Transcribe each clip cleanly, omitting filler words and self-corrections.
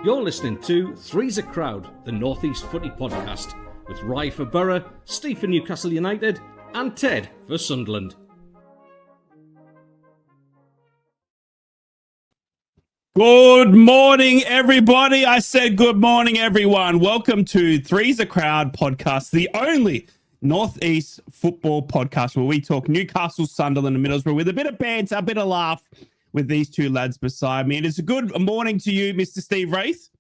You're listening to Three's a Crowd, the North East Footy Podcast, with Rye for Borough, Steve for Newcastle United, and Ted for Sunderland. Good morning, everybody. I said good morning, everyone. Welcome to Three's a Crowd Podcast, the only North East football podcast where we talk Newcastle, Sunderland, and Middlesbrough with a bit of banter, a bit of laugh with these two lads beside me. And it's a good morning to you, Mr. Steve Wraith.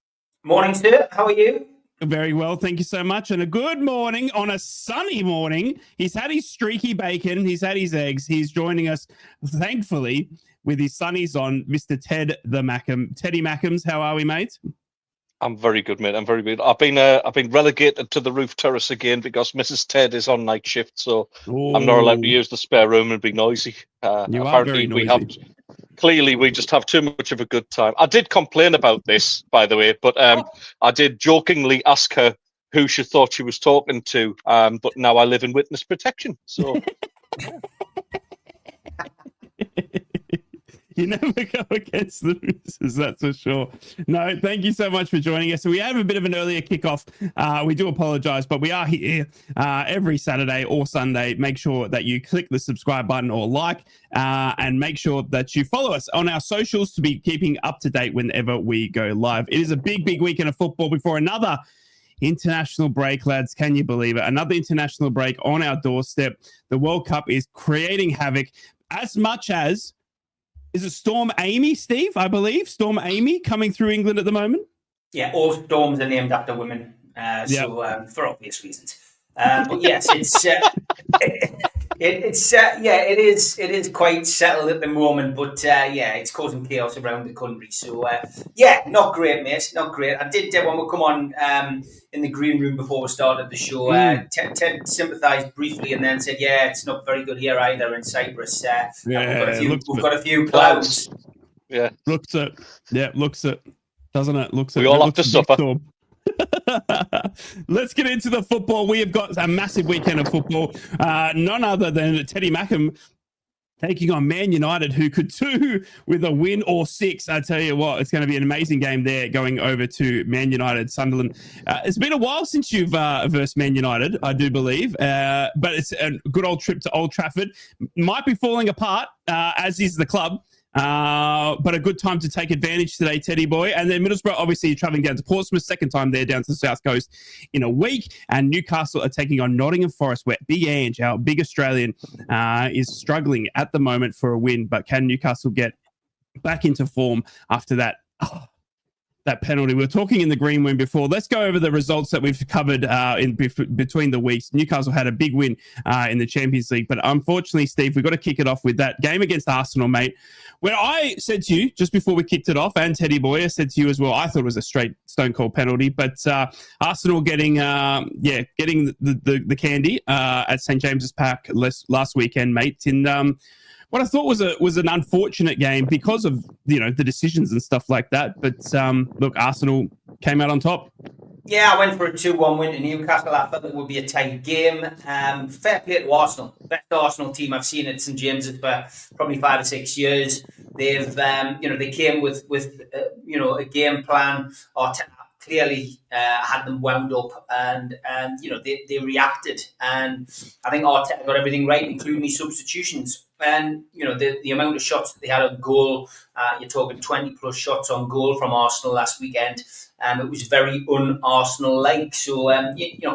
Morning, sir. How are you? Very well, thank you so much. And a good morning on a sunny morning. He's had his streaky bacon. He's had his eggs. He's joining us, thankfully, with his sunnies on, Mr. Teddy Mackams. How are we, mate? I'm very good, mate. I'm very good. I've been relegated to the roof terrace again because Mrs. Ted is on night shift, so I'm not allowed to use the spare room and be noisy. You are very noisy. Clearly, we just have too much of a good time. I did complain about this, by the way, but I did jokingly ask her who she thought she was talking to, but now I live in witness protection, so... You never go against the Roosters, that's for sure. No, thank you so much for joining us. So we have a bit of an earlier kickoff. We do apologise, but we are here every Saturday or Sunday. Make sure that you click the subscribe button or like, and make sure that you follow us on our socials to be keeping up to date whenever we go live. It is a big, big weekend of football before another international break, lads. Can you believe it? Another international break on our doorstep. The World Cup is creating havoc as much as... Is it Storm Amy, Steve? I believe Storm Amy coming through England at the moment. Yeah, all storms are named after women, so for obvious reasons. But yes, it is quite settled at the moment. But it's causing chaos around the country. So not great, mate. Not great. I did when we come on in the green room before we started the show. Ted sympathised briefly and then said, "Yeah, it's not very good here either in Cyprus. We've got a few clouds." Yeah, looks it. Yeah, looks it. Doesn't it? Looks it. We all have to suffer. Let's get into the football. We have got a massive weekend of football. None other than Teddy Mackham taking on Man United, who could do with a win or six. I tell you what, it's going to be an amazing game there going over to Man United, Sunderland. It's been a while since you've versed Man United, I do believe, but it's a good old trip to Old Trafford. Might be falling apart, as is the club. But a good time to take advantage today, Teddy boy. And then Middlesbrough, obviously, you're travelling down to Portsmouth, second time there down to the South Coast in a week. And Newcastle are taking on Nottingham Forest, where Big Ange, our big Australian, is struggling at the moment for a win. But can Newcastle get back into form after that? That penalty. We were talking in the green room before. Let's go over the results that we've covered between the weeks. Newcastle had a big win in the Champions League, but unfortunately, Steve, we've got to kick it off with that game against Arsenal, mate, where I said to you, just before we kicked it off, and Teddy Boy, I said to you as well, I thought it was a straight stone-cold penalty, but Arsenal getting the candy at St. James's Park last weekend, mate, in... what I thought was an unfortunate game because of, the decisions and stuff like that. But look, Arsenal came out on top. Yeah, I went for a 2-1 win to Newcastle. I thought it would be a tight game. Fair play to Arsenal. Best Arsenal team I've seen at St James's for probably 5 or 6 years. They've, they came with a game plan. Arteta clearly had them wound up, and they reacted. And I think Arteta got everything right, including his substitutions. And, the amount of shots that they had on goal, you're talking 20 plus shots on goal from Arsenal last weekend. It was very un-Arsenal-like. So,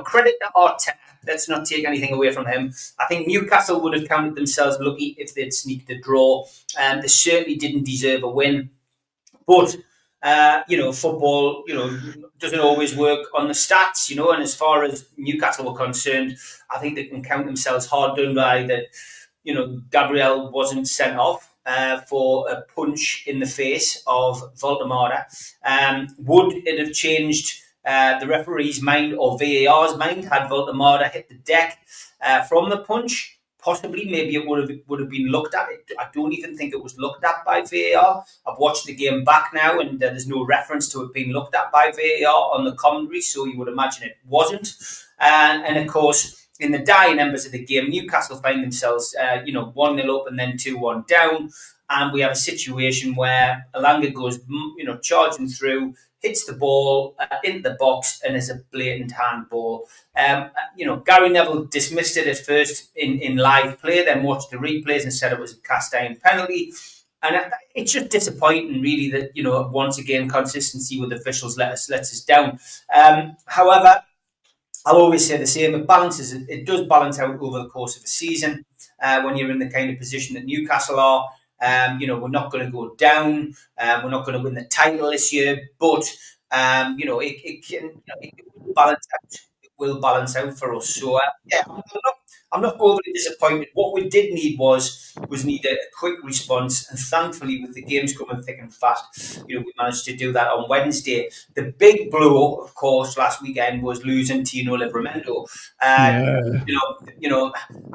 credit to Arteta. Let's not take anything away from him. I think Newcastle would have counted themselves lucky if they'd sneaked a draw. They certainly didn't deserve a win. But, football, doesn't always work on the stats, and as far as Newcastle were concerned, I think they can count themselves hard done by that. Gabriel wasn't sent off for a punch in the face of Voldemort. Would it have changed the referee's mind or VAR's mind had Voldemort hit the deck from the punch? Possibly, maybe it would have been looked at. I don't even think it was looked at by VAR. I've watched the game back now, and there's no reference to it being looked at by VAR on the commentary, so you would imagine it wasn't. And of course, in the dying embers of the game, Newcastle find themselves, 1-0 up and then 2-1 down. and we have a situation where Elanga goes, charging through, hits the ball into the box, and is a blatant handball. Gary Neville dismissed it at first in live play, then watched the replays and said it was a cast iron penalty. And it's just disappointing, really, that, once again, consistency with officials lets us down. However, I'll always say the same. It does balance out over the course of a season when you're in the kind of position that Newcastle are. We're not going to go down. We're not going to win the title this year, but it balance out. It will balance out for us. So I'm not overly disappointed. What we did need was a quick response, and thankfully, with the games coming thick and fast, we managed to do that on Wednesday. The big blow, of course, last weekend was losing Tino Livramento. I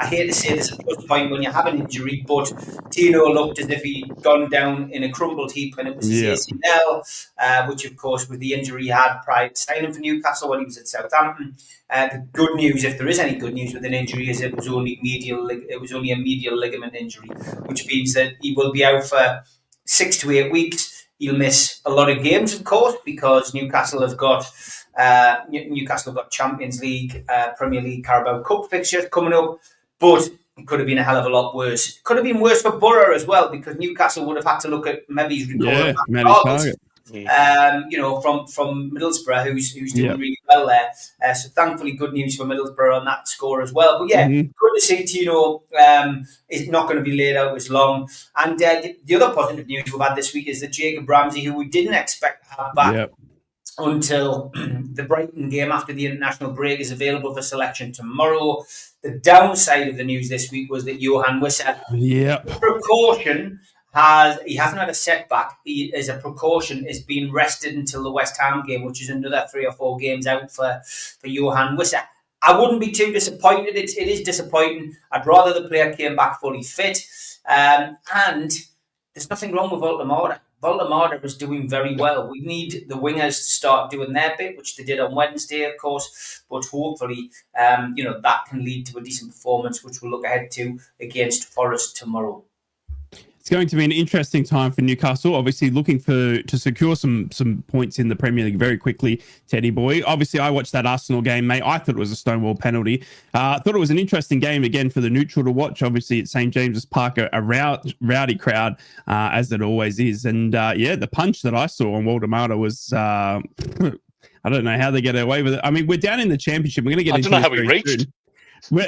hate to say there's a plus point when you have an injury, but Tino looked as if he'd gone down in a crumbled heap, and it was his ACL, which, of course, with the injury he had prior to signing for Newcastle when he was at Southampton. The good news, if there is any good news with an injury, is it was only a medial ligament injury, which means that he will be out for 6 to 8 weeks. He'll miss a lot of games, of course, because Newcastle have got Champions League, Premier League, Carabao Cup fixtures coming up, but it could have been a hell of a lot worse. It could have been worse for Borough as well, because Newcastle would have had to look at maybe he's recovering target. From Middlesbrough, who's doing really well there. So thankfully, good news for Middlesbrough on that score as well. But good to see Tino is not going to be laid out as long. And the other positive news we've had this week is that Jacob Ramsey, who we didn't expect to have back until the Brighton game after the international break, is available for selection tomorrow. The downside of the news this week was that Johan Wissa, precaution, he hasn't had a setback. He, as a precaution, is being rested until the West Ham game, which is another 3 or 4 games out for Johan Wissa. I wouldn't be too disappointed. It is disappointing. I'd rather the player came back fully fit. And there's nothing wrong with Voltemada. Voltemada is doing very well. We need the wingers to start doing their bit, which they did on Wednesday, of course. But hopefully, that can lead to a decent performance, which we'll look ahead to against Forest tomorrow. It's going to be an interesting time for Newcastle, obviously looking to secure some points in the Premier League very quickly, Teddy boy. Obviously, I watched that Arsenal game, mate. I thought it was a stonewall penalty. I thought it was an interesting game, again, for the neutral to watch. Obviously, at St. James's Park, a rowdy crowd, as it always is. And, the punch that I saw on Waldemar was... I don't know how they get away with it. I mean, we're down in the Championship. We're going to get into it. I don't know how we reached. Soon. We're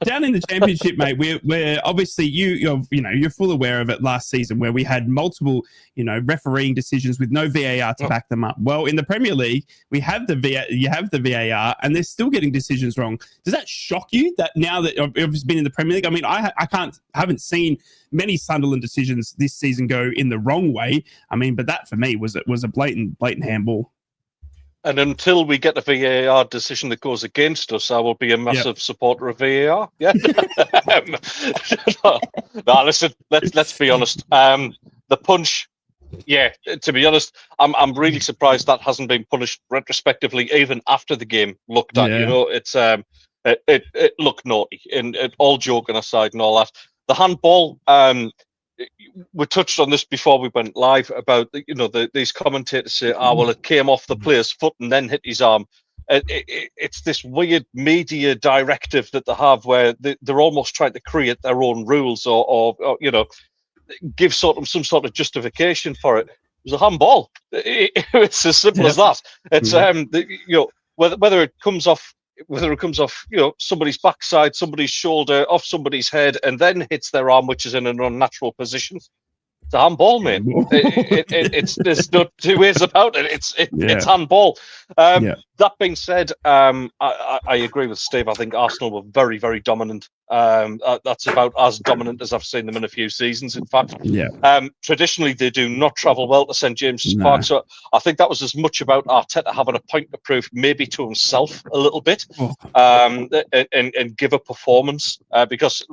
down in the Championship, mate. We're obviously you're full aware of it last season, where we had multiple refereeing decisions with no VAR to back them up. Well, in the Premier League, you have the VAR, and they're still getting decisions wrong. Does that shock you that now that I've been in the Premier League? I mean, I haven't seen many Sunderland decisions this season go in the wrong way. I mean, but that for me was a blatant handball. And until we get a VAR decision that goes against us, I will be a massive supporter of VAR. Yeah. No, listen. Let's be honest. The punch. Yeah. To be honest, I'm really surprised that hasn't been punished retrospectively, even after the game looked at. Yeah. It's it looked naughty. And all joking aside and all that, the handball. We touched on this before we went live about these commentators say, well, it came off the player's foot and then hit his arm. It's this weird media directive that they have where they're almost trying to create their own rules or give some sort of justification for it. It was a handball. It's as simple as that. It's whether it comes off somebody's backside, somebody's shoulder, off somebody's head, and then hits their arm, which is in an unnatural position. It's a handball, mate. There's no two ways about it. It's handball. That being said, I agree with Steve. I think Arsenal were very, very dominant. That's about as dominant as I've seen them in a few seasons, in fact. Traditionally, they do not travel well to St. James's Park, so I think that was as much about Arteta having a point to prove, maybe to himself a little bit, and give a performance, because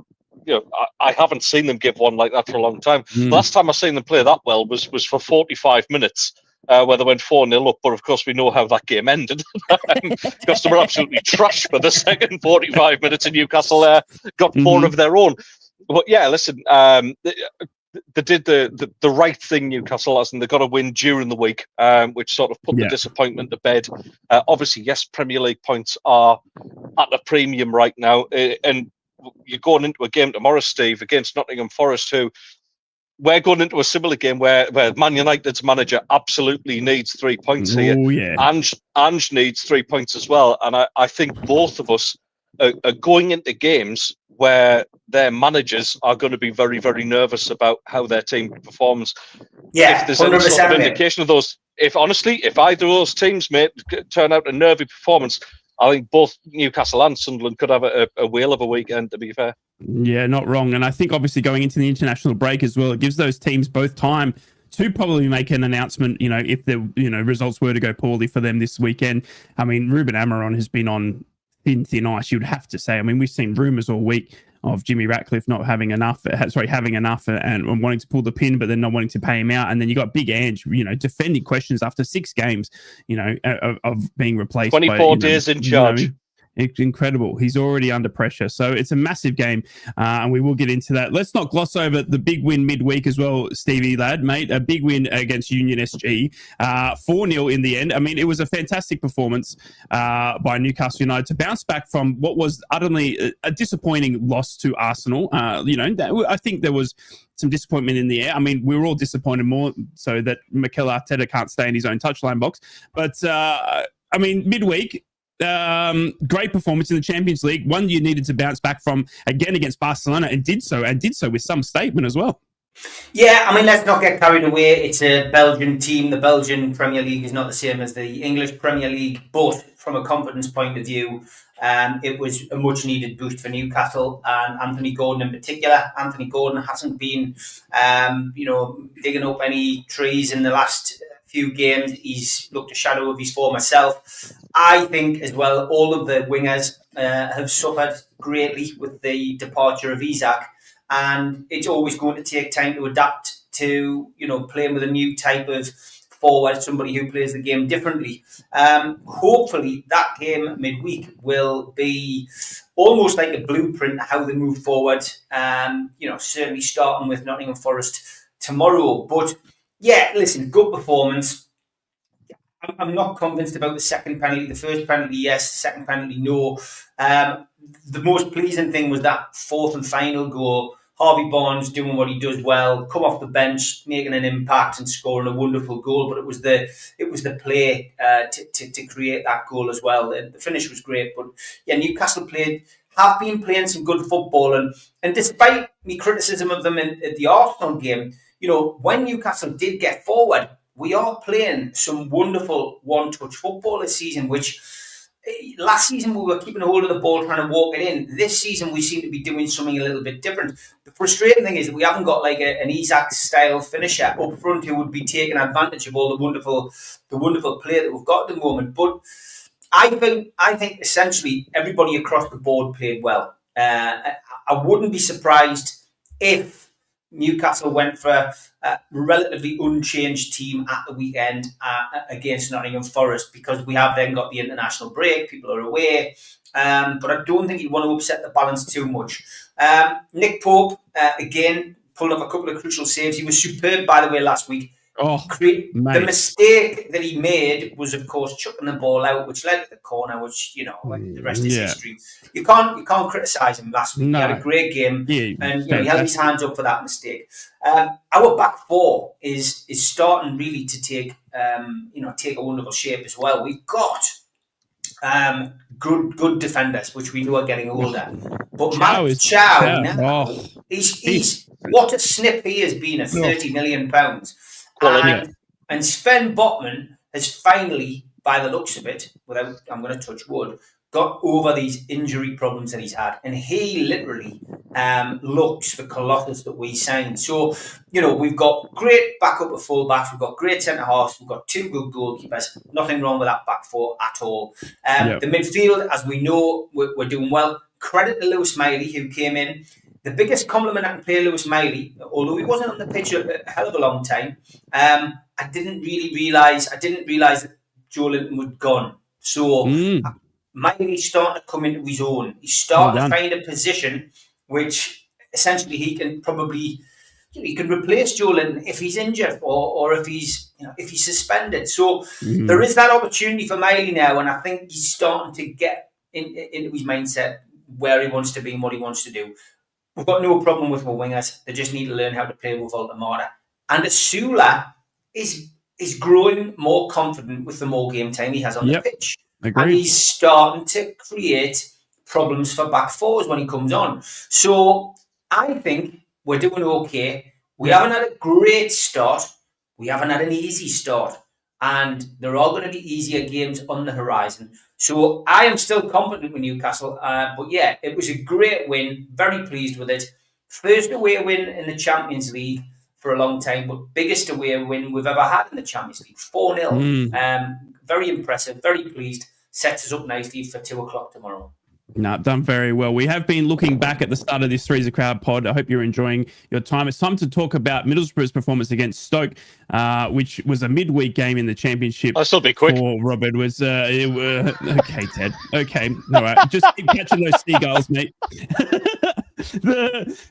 I haven't seen them give one like that for a long time. Last time I seen them play that well was for 45 minutes. Where they went 4-0 up, but of course we know how that game ended because they were absolutely trashed for the second 45 minutes, and Newcastle got 4 of their own. But yeah, listen, they did the right thing, Newcastle, and they got a win during the week, which sort of put the disappointment to bed. Obviously, yes, Premier League points are at a premium right now, and you're going into a game tomorrow, Steve, against Nottingham Forest, who we're going into a similar game where Man United's manager absolutely needs 3 points here. Oh, yeah. Ange needs 3 points as well. And I think both of us are going into games where their managers are going to be very, very nervous about how their team performs. Yeah, if there's any sort of indication of those, if either of those teams turn out a nervy performance, I think both Newcastle and Sunderland could have a whale of a weekend, to be fair. Yeah, not wrong. And I think obviously going into the international break as well, it gives those teams both time to probably make an announcement, if the results were to go poorly for them this weekend. I mean, Ruben Amorim has been on thin ice, you'd have to say. I mean, we've seen rumours all week of Jimmy Ratcliffe not having enough, and wanting to pull the pin, but then not wanting to pay him out. And then you got Big Ange, defending questions after 6 games, of being replaced. 24 days in charge. It's incredible. He's already under pressure. So it's a massive game, and we will get into that. Let's not gloss over the big win midweek as well, Stevie lad, mate. A big win against Union SG, 4-0 in the end. I mean, it was a fantastic performance by Newcastle United to bounce back from what was utterly a disappointing loss to Arsenal. I think there was some disappointment in the air. I mean, we were all disappointed more so that Mikel Arteta can't stay in his own touchline box. But, midweek, great performance in the Champions League, one you needed to bounce back from again against Barcelona, and did so with some statement as well. Yeah, I mean, let's not get carried away. It's a Belgian team. The Belgian Premier League is not the same as the English Premier League, but from a confidence point of view, it was a much needed boost for Newcastle and Anthony Gordon in particular. Anthony Gordon hasn't been digging up any trees in the last few games. He's looked a shadow of his former self. I think as well, all of the wingers have suffered greatly with the departure of Isak, and it's always going to take time to adapt to playing with a new type of forward, somebody who plays the game differently. Hopefully that game midweek will be almost like a blueprint how they move forward. Certainly starting with Nottingham Forest tomorrow. But yeah, listen, good performance. I'm not convinced about the second penalty. The first penalty, yes. The second penalty, no. The most pleasing thing was that fourth and final goal. Harvey Barnes doing what he does well, come off the bench, making an impact and scoring a wonderful goal. But it was the play to create that goal as well. The finish was great. But yeah, Newcastle have been playing some good football, and despite me criticism of them in the Arsenal game, when Newcastle did get forward, we are playing some wonderful one-touch football this season, which last season we were keeping a hold of the ball, trying to walk it in. This season we seem to be doing something a little bit different. The frustrating thing is that we haven't got like an Isak-style finisher up front who would be taking advantage of all the wonderful play that we've got at the moment. But I think essentially everybody across the board played well. I wouldn't be surprised if Newcastle went for a relatively unchanged team at the weekend against Nottingham Forest, because we have then got the international break, people are away, but I don't think you want to upset the balance too much. Nick Pope, again, pulled off a couple of crucial saves. He was superb, by the way, last week. The mistake that he made was, of course, chucking the ball out, which led to the corner, which, the rest is history. You can't criticise him last week. No. He had a great game, and he held his hands up for that mistake. Our back four is starting really to take a wonderful shape as well. We've got good defenders, which we know are getting older. But Matt Chow, he's what a snip he has been at £30 million. And Sven Botman has finally, by the looks of it, I'm going to touch wood, got over these injury problems that he's had. And he literally looks the Colossus that we signed. So, we've got great backup at full-backs, we've got great centre-halves, we've got 2 good goalkeepers. Nothing wrong with that back four at all. The midfield, as we know, we're doing well. Credit to Lewis Miley, who came in. The biggest compliment I can pay Lewis Miley, although he wasn't on the pitch a hell of a long time, I didn't realise that Joe Linton was gone. So Miley's starting to come into his own. He's starting to find a position which essentially he can probably replace Joe Linton if he's injured or if he's suspended. So there is that opportunity for Miley now, and I think he's starting to get into his mindset where he wants to be and what he wants to do. We've got no problem with our wingers. They just need to learn how to play with Altamara. And Asula is growing more confident with the more game time he has on the pitch. Agreed. And he's starting to create problems for back fours when he comes on. So I think we're doing okay. We haven't had a great start. We haven't had an easy start. And there are going to be easier games on the horizon. So I am still confident with Newcastle. But yeah, it was a great win. Very pleased with it. First away win in the Champions League for a long time, but biggest away win we've ever had in the Champions League. 4-0. Very impressive. Very pleased. Sets us up nicely for 2:00 tomorrow. No, done very well. We have been looking back at the start of this Three's a Crowd pod. I hope you're enjoying your time. It's time to talk about Middlesbrough's performance against Stoke, which was a midweek game in the Championship. I'll still be quick. For Rob Edwards. Okay, Ted. Okay. All right. Just keep catching those seagulls, mate.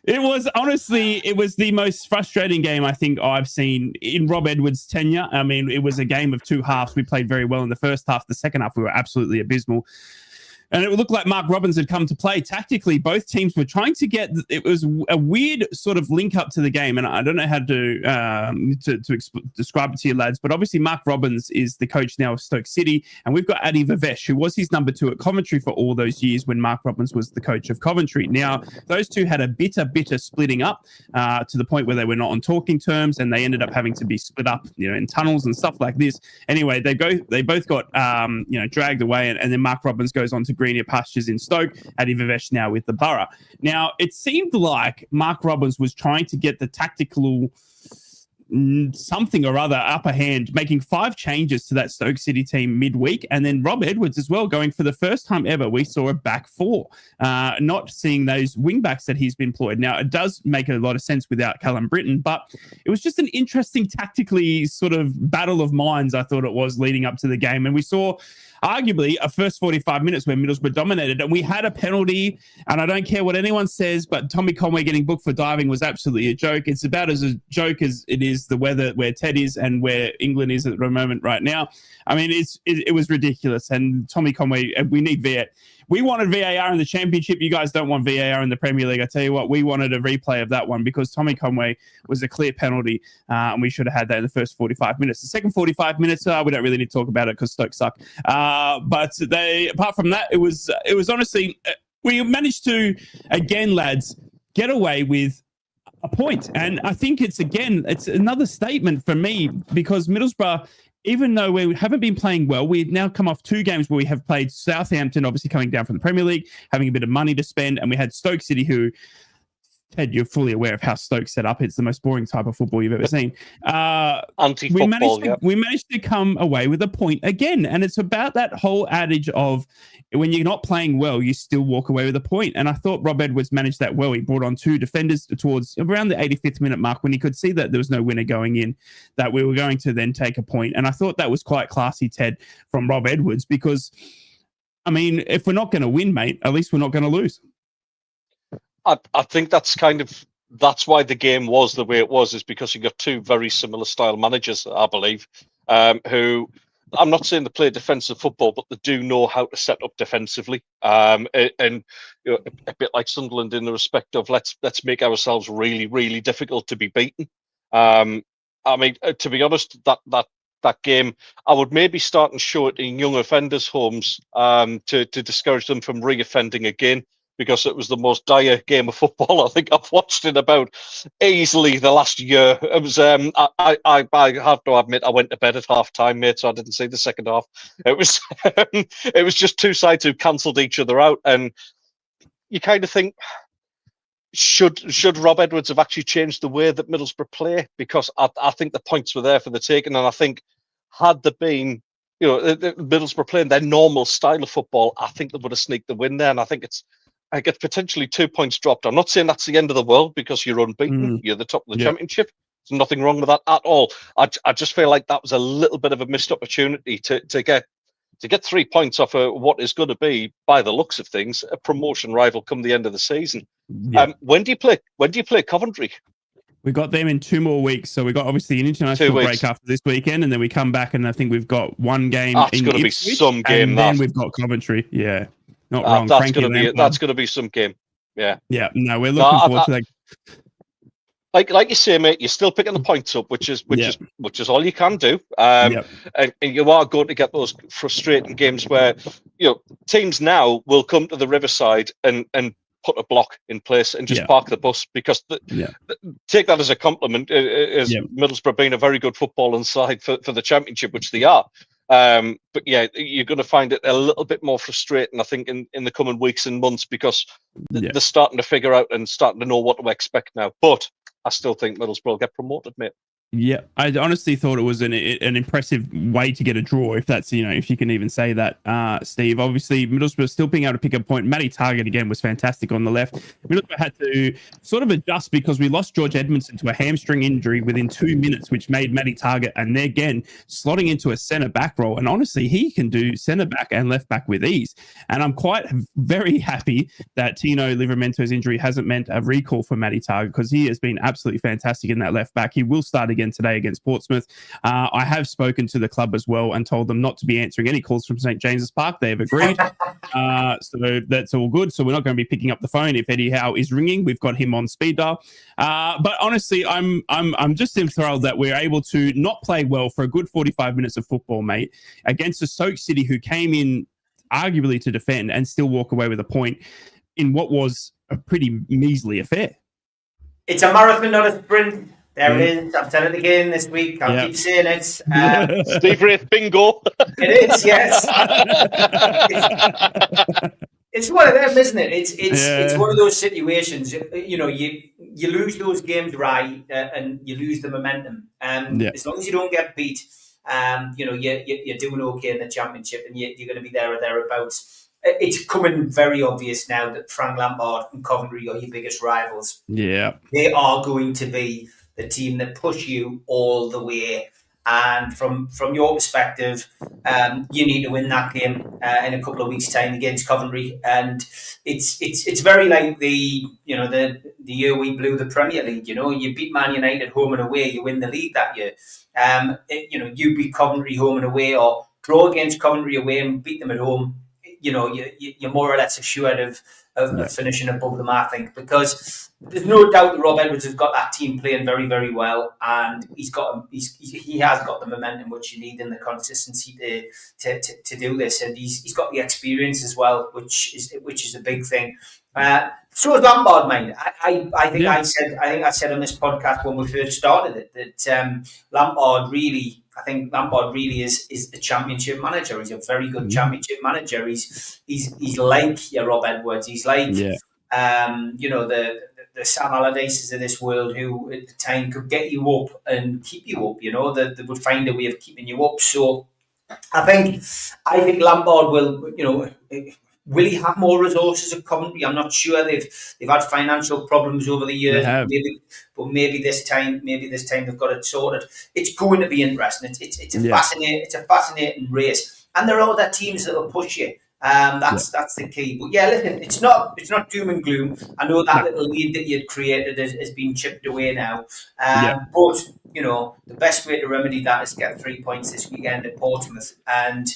It was the most frustrating game I think I've seen in Rob Edwards' tenure. I mean, it was a game of two halves. We played very well in the first half. The second half, we were absolutely abysmal. And it looked like Mark Robbins had come to play. Tactically, both teams were trying to get... It was a weird sort of link up to the game, and I don't know how to describe it to you, lads, but obviously Mark Robbins is the coach now of Stoke City, and we've got Adi Vivesh, who was his number 2 at Coventry for all those years when Mark Robbins was the coach of Coventry. Now, those two had a bitter splitting up to the point where they were not on talking terms, and they ended up having to be split up, in tunnels and stuff like this. Anyway, they both got dragged away, and then Mark Robbins goes on to greener pastures in Stoke. Adi Vivesh now with the Borough. Now, it seemed like Mark Robbins was trying to get the tactical something or other upper hand, making 5 changes to that Stoke City team midweek, and then Rob Edwards as well, going for the first time ever, we saw a back 4, not seeing those wing backs that he's been employed. Now, it does make a lot of sense without Callum Britton, but it was just an interesting tactically sort of battle of minds, I thought it was, leading up to the game, and we saw arguably a first 45 minutes where Middlesbrough dominated, and we had a penalty, and I don't care what anyone says, but Tommy Conway getting booked for diving was absolutely a joke. It's about as a joke as it is the weather where Ted is and where England is at the moment right now. I mean, it was ridiculous, and Tommy Conway, we need VAR. We wanted VAR in the Championship. You guys don't want VAR in the Premier League. I tell you what, we wanted a replay of that one because Tommy Conway was a clear penalty, and we should have had that in the first 45 minutes. The second 45 minutes, we don't really need to talk about it because Stoke suck. But apart from that, it was honestly, we managed to, again, lads, get away with a point. And I think it's another statement for me because Middlesbrough, even though we haven't been playing well, we've now come off 2 games where we have played Southampton, obviously coming down from the Premier League, having a bit of money to spend, and we had Stoke City, who, Ted, you're fully aware of how Stoke set up. It's the most boring type of football you've ever seen. Anti-football, we managed to come away with a point again, and it's about that whole adage of when you're not playing well, you still walk away with a point. And I thought Rob Edwards managed that well. He brought on 2 defenders towards around the 85th minute mark when he could see that there was no winner going in, that we were going to then take a point. And I thought that was quite classy, Ted, from Rob Edwards, because, I mean, if we're not going to win, mate, at least we're not going to lose. I think that's why the game was the way it was, is because you got 2 very similar style managers, I believe, who, I'm not saying they play defensive football, but they do know how to set up defensively. And a bit like Sunderland in the respect of let's make ourselves really, really difficult to be beaten. I mean, to be honest, that game, I would maybe start and show it in young offenders' homes to discourage them from re-offending again, because it was the most dire game of football I think I've watched in about easily the last year. It was I have to admit I went to bed at half time, mate, so I didn't see the second half. It was it was just 2 sides who cancelled each other out, and you kind of think, should Rob Edwards have actually changed the way that Middlesbrough play? Because I think the points were there for the taking, and I think had there been, Middlesbrough playing their normal style of football, I think they would have sneaked the win there, and I think it's potentially 2 points dropped. I'm not saying that's the end of the world because you're unbeaten. You're the top of the Championship. There's nothing wrong with that at all. I just feel like that was a little bit of a missed opportunity to get 3 points off what is going to be, by the looks of things, a promotion rival come the end of the season. Yeah. When do you play Coventry? We got them in 2 more weeks. So we got obviously an international break after this weekend, and then we come back, and I think we've got one game. That's going to be some game. And then we've got Coventry. Yeah, not wrong. That's going to be some game. Yeah. Yeah. No, we're looking forward to that. Like you say, mate, you're still picking the points up, which is all you can do. And you are going to get those frustrating games where teams now will come to the Riverside and put a block in place and just park the bus, because take that as a compliment. Middlesbrough being a very good footballing side for the Championship, which they are. But yeah, you're going to find it a little bit more frustrating, I think, in the coming weeks and months, because they're starting to figure out and starting to know what to expect now. But I still think Middlesbrough will get promoted, mate. Yeah, I honestly thought it was an impressive way to get a draw, if that's, if you can even say that, Steve. Obviously, Middlesbrough still being able to pick a point. Matty Targett, again, was fantastic on the left. Middlesbrough had to sort of adjust because we lost George Edmondson to a hamstring injury within 2 minutes, which made Matty Targett, and they're again slotting into a centre-back role. And honestly, he can do centre-back and left-back with ease. And I'm quite very happy that Tino Livramento's injury hasn't meant a recall for Matty Targett, because he has been absolutely fantastic in that left-back. He will start again today against Portsmouth. I have spoken to the club as well and told them not to be answering any calls from St. James's Park. They have agreed. So that's all good. So we're not going to be picking up the phone if Eddie Howe is ringing. We've got him on speed dial. But honestly, I'm just enthralled that we're able to not play well for a good 45 minutes of football, mate, against a Stoke City who came in arguably to defend and still walk away with a point in what was a pretty measly affair. It's a marathon, not a sprint. There it is. I've said it again this week. I'll keep saying it. Steve Wraith, bingo. It is, yes. It's one of them, isn't it? It's one of those situations. You lose those games right, and you lose the momentum. As long as you don't get beat, you're doing okay in the Championship, and you're going to be there or thereabouts. It's coming very obvious now that Frank Lampard and Coventry are your biggest rivals. Yeah, they are going to be the team that push you all the way. And from your perspective, you need to win that game in a couple of weeks' time against Coventry. And it's very like the year we blew the Premier League. You beat Man United home and away, you win the league that year. You beat Coventry home and away, or draw against Coventry away and beat them at home. You're more or less assured of finishing above them, I think, because there's no doubt that Rob Edwards has got that team playing very, very well, and he has got the momentum which you need and the consistency to do this, and he's got the experience as well, which is a big thing. So is Lampard, mate. I think I said on this podcast when we first started it that Lampard really is the Championship manager. He's a very good Championship manager. He's like your Rob Edwards. He's like the Sam Allardyces of this world, who at the time could get you up and keep you up. They would find a way of keeping you up. So I think Lampard will. Will he have more resources at Coventry? I'm not sure. They've had financial problems over the years. Maybe this time they've got it sorted. It's going to be interesting. It's a fascinating race, and there are other teams that will push you. That's the key. But yeah, listen, it's not doom and gloom. I know that little lead that you'd created has been chipped away now. But the best way to remedy that is get 3 points this weekend at Portsmouth, and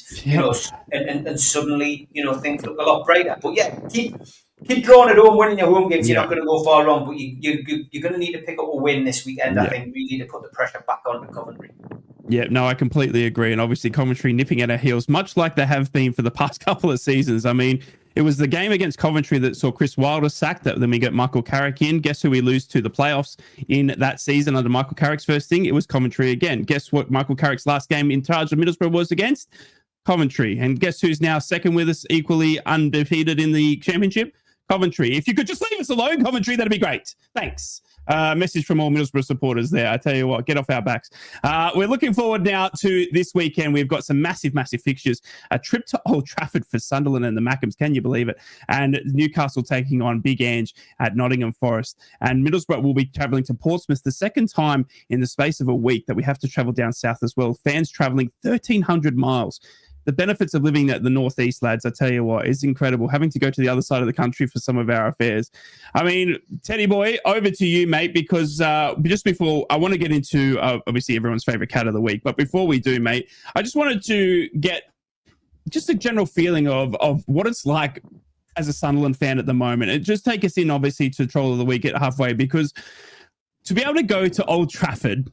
and suddenly things look a lot brighter. But yeah, keep drawing at home, winning your home games. You're not going to go far wrong, but you're going to need to pick up a win this weekend. I think really to put the pressure back on to Coventry. Yeah, no, I completely agree. And obviously Coventry nipping at our heels, much like they have been for the past couple of seasons. I mean, it was the game against Coventry that saw Chris Wilder sacked. Then we got Michael Carrick in. Guess who we lose to the playoffs in that season under Michael Carrick's first thing? It was Coventry again. Guess what Michael Carrick's last game in charge of Middlesbrough was against? Coventry. And guess who's now second with us, equally undefeated in the Championship? Coventry. If you could just leave us alone, Coventry, that'd be great. Thanks. Message from all Middlesbrough supporters there. I tell you what, get off our backs. We're looking forward now to this weekend. We've got some massive fixtures. A trip to Old Trafford for Sunderland and the Mackems. Can you believe it? And Newcastle taking on Big Ange at Nottingham Forest. And Middlesbrough will be travelling to Portsmouth, the second time in the space of a week that we have to travel down south as well. Fans travelling 1,300 miles. the benefits of living at the North East, lads, I tell you what, is incredible. Having to go to the other side of the country for some of our affairs. I mean, Teddy boy, over to you, mate, because just before I want to get into obviously everyone's favorite cat of the week, but before we do, mate, I just wanted to get just a general feeling of what it's like as a Sunderland fan at the moment. And just take us in, obviously, to Troll of the Week at halfway, because to be able to go to Old Trafford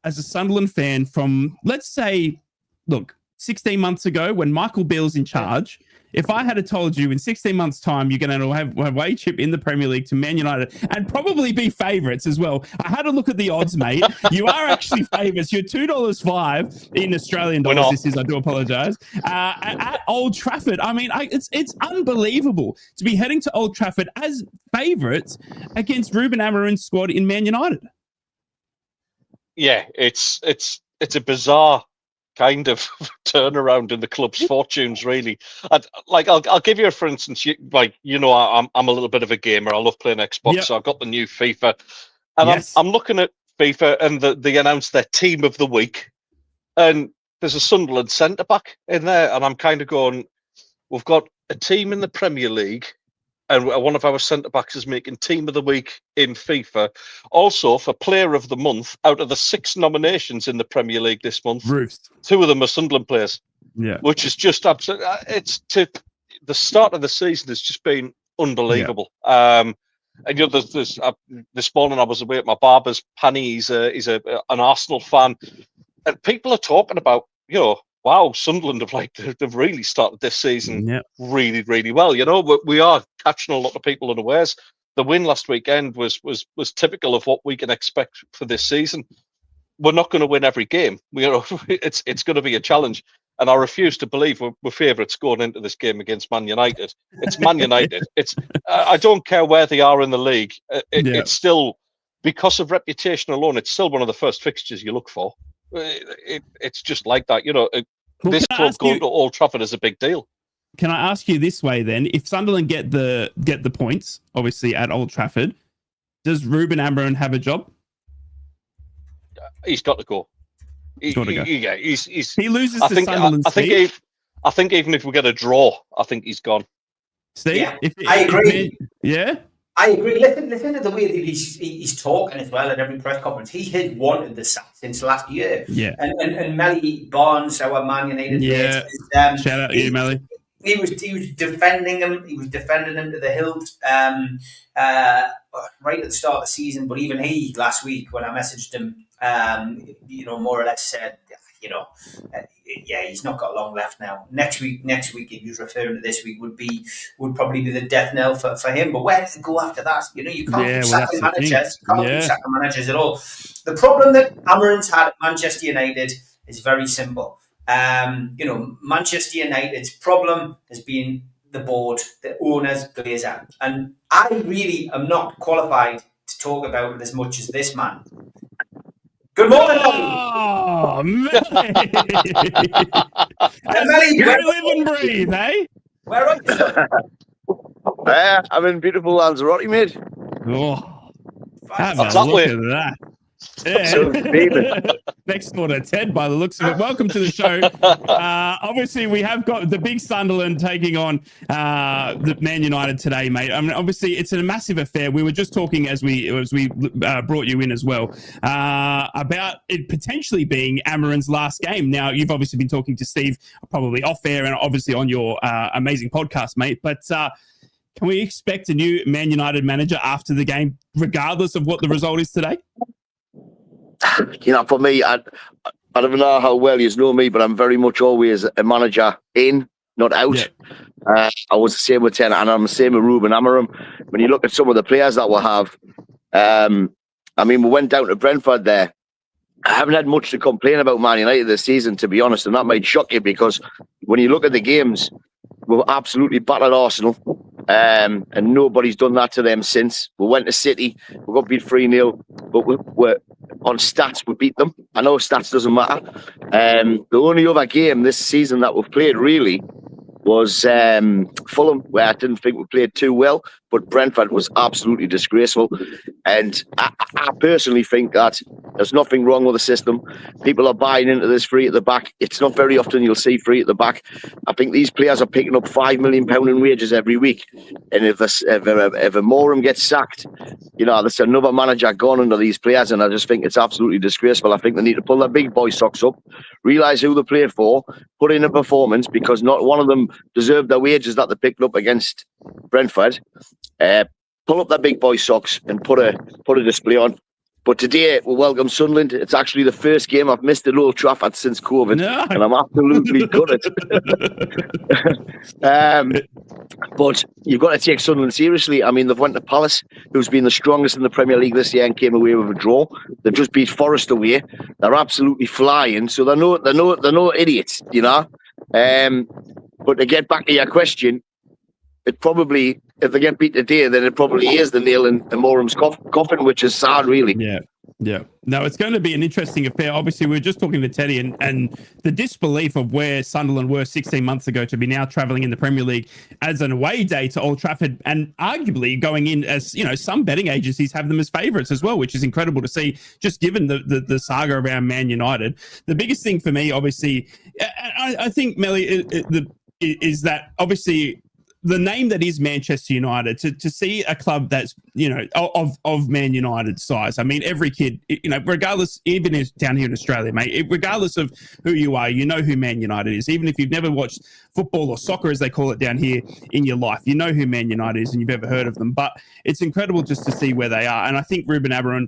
as a Sunderland fan from, let's say, look, 16 months ago when Michael Beale's in charge, if I had told you in 16 months' time you're going to have away chip in the Premier League to Man United and probably be favourites as well, I had a look at the odds, mate. You are actually favourites. You're $2.05 in Australian dollars. This is, I do apologise. At Old Trafford, I mean, it's unbelievable to be heading to Old Trafford as favourites against Ruben Amorim's squad in Man United. Yeah, it's a bizarre kind of turnaround in the club's fortunes, really. I'll give you a, for instance, I'm a little bit of a gamer. I love playing Xbox, so I've got the new FIFA, and I'm looking at FIFA, and they announced their team of the week, and there's a Sunderland centre back in there, and I'm kind of going, we've got a team in the Premier League, and one of our centre-backs is making Team of the Week in FIFA. Also, for Player of the Month, out of the 6 nominations in the Premier League this month, 2 of them are Sunderland players. Yeah, which is just absolutely. The start of the season has just been unbelievable. Yeah. And there's this morning I was away at my barber's. Panny, he's an Arsenal fan, and people are talking about, wow, Sunderland they've really started this season really, really well. We are catching a lot of people unawares. The win last weekend was typical of what we can expect for this season. We're not going to win every game. It's going to be a challenge, and I refuse to believe we're favourites going into this game against Man United. It's Man United. I don't care where they are in the league. It's still, because of reputation alone, it's still one of the first fixtures you look for. It's just like that, this club going to Old Trafford is a big deal. Can I ask you this way then? If Sunderland get the points, obviously at Old Trafford, does Ruben Amorim have a job? He's got to go. He loses I to think, Sunderland. I think even if we get a draw, I think he's gone. Steve, I agree. I agree. Listen to the way that he's talking as well at every press conference. He has wanted the sack since last year. Yeah. And Melly Barnes, our Man United mate, shout out to you, Melly. He was defending him. He was defending him to the hilt right at the start of the season. But even he last week, when I messaged him, more or less said, he's not got long left now. Next week, if he was referring to this week, would probably be the death knell for him. But where does it go after that? You can't keep sacking managers. You can't keep sacking managers at all. The problem that Amorim's had at Manchester United is very simple. Manchester United's problem has been the board, the owners, Glazer. And I really am not qualified to talk about it as much as this man. Good morning, oh, Melly. You live and breathe, eh? Where are you? I'm in beautiful Lanzarote, mate. Oh, have a look at that. Yeah. Next door to Ted, by the looks of it. Welcome to the show. Obviously, we have got the big Sunderland taking on the Man United today, mate. I mean, obviously, it's a massive affair. We were just talking as we brought you in as well about it potentially being Amorim's last game. Now, you've obviously been talking to Steve probably off air and obviously on your amazing podcast, mate. But can we expect a new Man United manager after the game, regardless of what the result is today? For me, I don't know how well you know me, but I'm very much always a manager in, not out. Yeah. I was the same with Ten, and I'm the same with Ruben Amorim. When you look at some of the players that we'll have, we went down to Brentford there. I haven't had much to complain about Man United this season, to be honest, and that might shock you because when you look at the games, we've absolutely battered Arsenal, and nobody's done that to them since. We went to City, we got beat 3-0, but we're on stats, we beat them. I know stats doesn't matter. The only other game this season that we've played really was Fulham, where I didn't think we played too well, but Brentford was absolutely disgraceful. And I personally think that There's nothing wrong with the system. People are buying into this free at the back. It's not very often you'll see free at the back. I think these players are picking up £5 million in wages every week. And if a Morum gets sacked, there's another manager gone under these players, and I just think it's absolutely disgraceful. I think they need to pull their big boy socks up, realise who they play for, put in a performance, because not one of them deserved their wages that they picked up against Brentford. Pull up their big boy socks and put a display on. But today we welcome Sunderland. It's actually the first game I've missed at Old Trafford since COVID, and I'm absolutely gutted. But you've got to take Sunderland seriously. I mean, they've went to Palace, who's been the strongest in the Premier League this year, and came away with a draw. They've just beat Forest away. They're absolutely flying. So they're no idiots, But to get back to your question, it probably, if they get beat today, then it probably is the nail in Morum's coffin, which is sad, really. Yeah. No, it's going to be an interesting affair. Obviously, we were just talking to Teddy, and the disbelief of where Sunderland were 16 months ago to be now travelling in the Premier League as an away day to Old Trafford, and arguably going in as, some betting agencies have them as favourites as well, which is incredible to see, just given the saga around Man United. The biggest thing for me, obviously, I think, Melly, is that obviously the name that is Manchester United, to see a club that's, of Man United size. I mean, every kid, regardless, even down here in Australia, mate, regardless of who you are, you know who Man United is. Even if you've never watched football or soccer, as they call it down here in your life, you know who Man United is and you've ever heard of them. But it's incredible just to see where they are. And I think Ruben Amorim,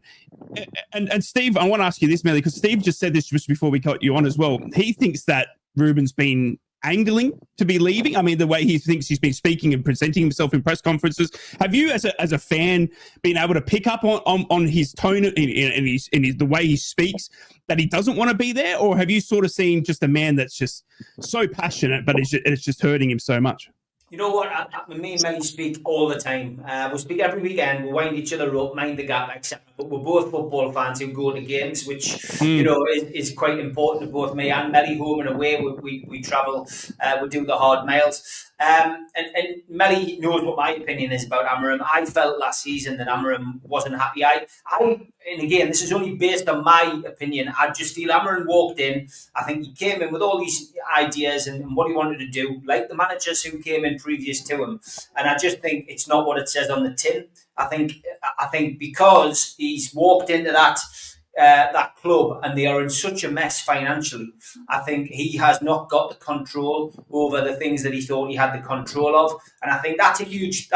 and Steve, I want to ask you this, Melly, because Steve just said this just before we got you on as well. He thinks that Ruben's been angling to be leaving. I mean, the way he thinks he's been speaking and presenting himself in press conferences. Have you, as a fan, been able to pick up on his tone and the way he speaks, that he doesn't want to be there, or have you sort of seen just a man that's just so passionate, but it's just hurting him so much? You know what? Me and Melly speak all the time. We speak every weekend. We wind each other up, mind the gap, etc. But we're both football fans who go to games, which is quite important to both me and Melly. Home and away, we travel. We do the hard miles. And Melly knows what my opinion is about Amorim. I felt last season that Amorim wasn't happy. And again, this is only based on my opinion. I just feel Amorim walked in. I think he came in with all these ideas and what he wanted to do, like the managers who came in previous to him. And I just think it's not what it says on the tin. I think because he's walked into that club and they are in such a mess financially, I think he has not got the control over the things that he thought he had the control of, and I think that's a huge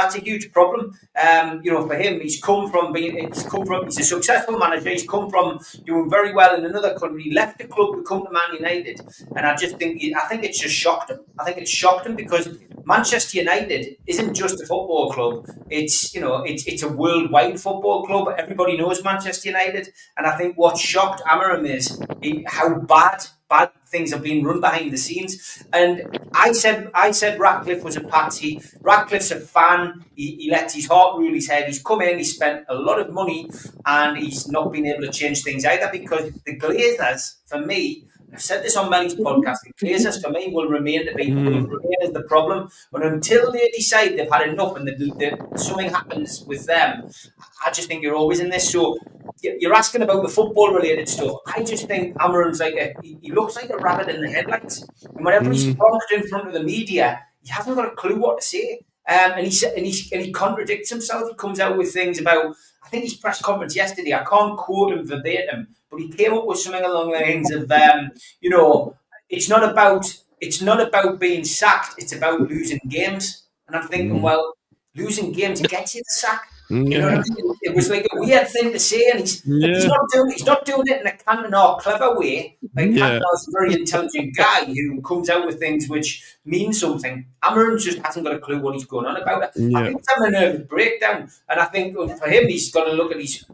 problem. For him, he's a successful manager. He's come from doing very well in another country. He left the club to come to Man United, and I think it's just shocked him. I think it's shocked him because Manchester United isn't just a football club. It's a worldwide football club. Everybody knows Manchester United, and I think what shocked Amorim is how bad things have been run behind the scenes. And I said Ratcliffe was a patsy. Ratcliffe's a fan. He lets his heart rule his head. He's come in, he's spent a lot of money, and he's not been able to change things either, because the Glazers, for me, I've said this on Melly's podcast, the Glazers for me will remain to be remain as the problem. But until they decide they've had enough and something happens with them, I just think you're always in this. So you're asking about the football related stuff. I just think Amorim's he looks like a rabbit in the headlights. And whenever he's plonked in front of the media, he hasn't got a clue what to say. And he contradicts himself. He comes out with things about, I think his press conference yesterday, I can't quote him verbatim, but he came up with something along the lines of, it's not about being sacked, it's about losing games. And I'm thinking, well, losing games gets you the sack. It was like a weird thing to say, and he's not doing it in a Cantona clever way. Like Cantona's a very intelligent guy who comes out with things which mean something. Amorim just hasn't got a clue what he's going on about. I think he's having a nervous breakdown, and I think for him, he's got to look at his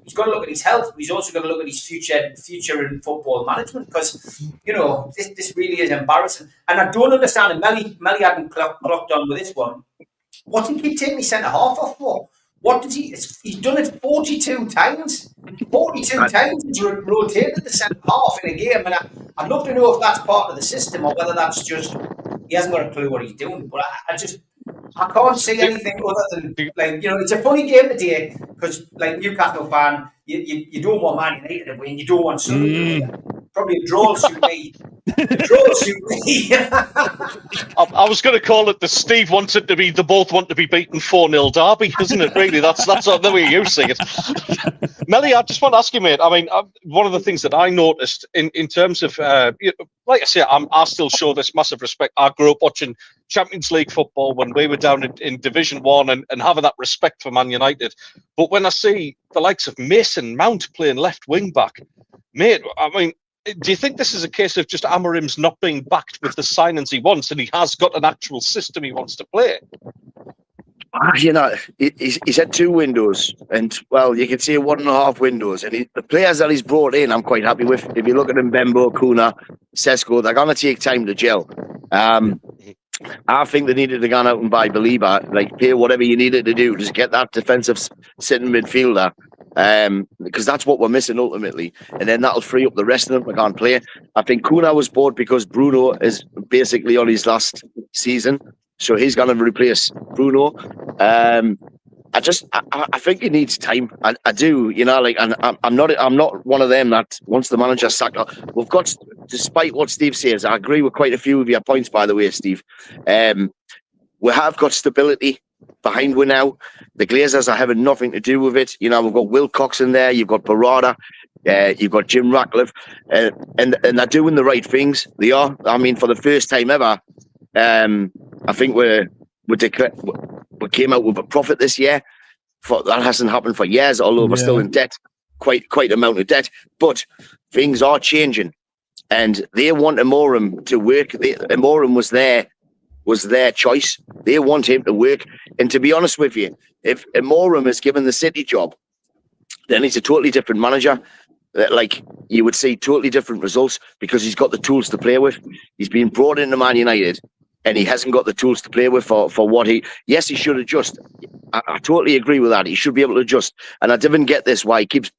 health, but he's also got to look at his future in football management, because this really is embarrassing. And I don't understand. And Melly hadn't clocked on with this one. What did he take me centre half off for? What did he's done it 42 times. 42 times he's rotated the centre half in a game. And I'd love to know if that's part of the system or whether that's just he hasn't got a clue what he's doing. But I can't see anything other than, it's a funny game today because, Newcastle fan, you don't want Man United to win. You don't want Sunderland to win. Probably a draw will suit me. I was going to call it the Steve wants it to be the both want to be beaten 4-0 derby, isn't it? Really, that's the way you see it. Melly, I just want to ask you, mate. I mean, one of the things that I noticed in terms of, like I say, I still show this massive respect. I grew up watching Champions League football when we were down in Division 1 and having that respect for Man United. But when I see the likes of Mason Mount playing left wing back, mate, I mean, do you think this is a case of just Amorim's not being backed with the signings he wants and he has got an actual system he wants to play? He's had 2 windows and, well, you can see 1.5 windows. And the players that he's brought in, I'm quite happy with. If you look at Mbembo, Kuna, Sesko, they're going to take time to gel. I think they needed to go out and buy Belieber, pay whatever you needed to do, just get that defensive sitting midfielder. Because that's what we're missing ultimately, and then that'll free up the rest of them to can't play. I think Kuna was bought because Bruno is basically on his last season, so he's going to replace Bruno. I think he needs time. I do, and I'm not one of them that once the manager sacked. We've got, despite what Steve says, I agree with quite a few of your points, by the way, Steve. We have got stability behind we now. The Glazers are having nothing to do with it. We've got Wilcox in there, you've got Barada, you've got Jim Ratcliffe, and they're doing the right things. They are. I mean, for the first time ever, I think we came out with a profit this year. That hasn't happened for years, although we're still in debt, quite amount of debt. But things are changing, and they want Amorim to work. Amorim was their choice. They want him to work. And to be honest with you, if Amorim is given the City job, then he's a totally different manager. You would see totally different results because he's got the tools to play with. He's been brought into Man United and he hasn't got the tools to play with for what he... Yes, he should adjust. I totally agree with that. He should be able to adjust. And I didn't get this, why he keeps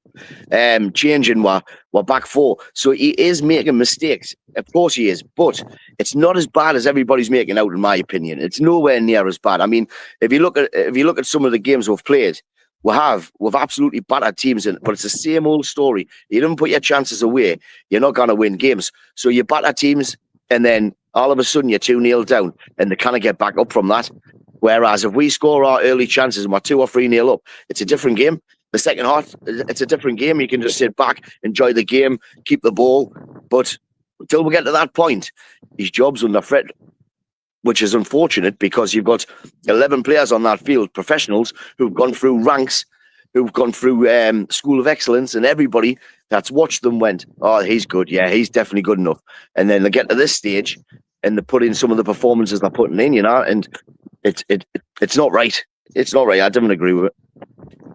changing our back four. So he is making mistakes. Of course he is. But it's not as bad as everybody's making out, in my opinion. It's nowhere near as bad. I mean, if you look at some of the games we've played, we've absolutely battered teams, but it's the same old story. You don't put your chances away, you're not going to win games. So you batter teams, and then all of a sudden you're 2-0 down, and they kind of get back up from that. Whereas if we score our early chances and we're 2 or 3-0 up, it's a different game. The second half, it's a different game. You can just sit back, enjoy the game, keep the ball. But until we get to that point, his job's under threat, which is unfortunate because you've got 11 players on that field, professionals who've gone through ranks, who've gone through School of Excellence, and everybody that's watched them went, oh, he's good. Yeah, he's definitely good enough. And then they get to this stage and they put in some of the performances they're putting in, and it's not right. It's not right. I don't agree with it.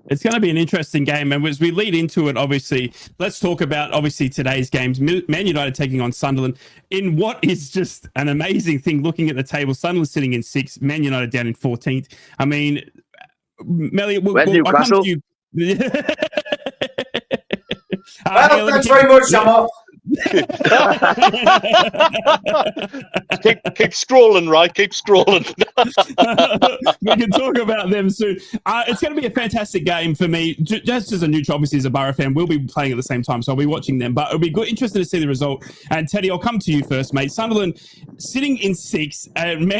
It's going to be an interesting game. And as we lead into it, obviously, let's talk about, today's games. Man United taking on Sunderland in what is just an amazing thing looking at the table. Sunderland sitting in 6th, Man United down in 14th. I mean, Melly, I come to you. Well, thanks very much, I'm off. keep scrolling, right? Keep scrolling. We can talk about them soon. It's going to be a fantastic game for me. Just as a neutral, obviously as a Borough fan, we'll be playing at the same time, so I'll be watching them. But it'll be interesting to see the result. And Teddy, I'll come to you first, mate. Sunderland sitting in 6th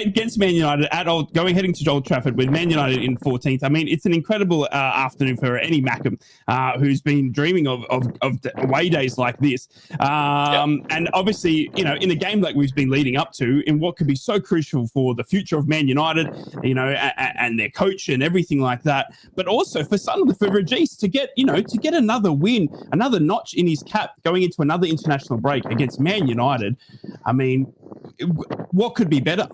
against Man United heading to Old Trafford with Man United in 14th. I mean, it's an incredible afternoon for any Mackem who's been dreaming of away days like this. And obviously, in a game like we've been leading up to, in what could be so crucial for the future of Man United, and their coach and everything like that, but also for Sunderland, for Regis to get another win, another notch in his cap going into another international break against Man United. I mean, what could be better?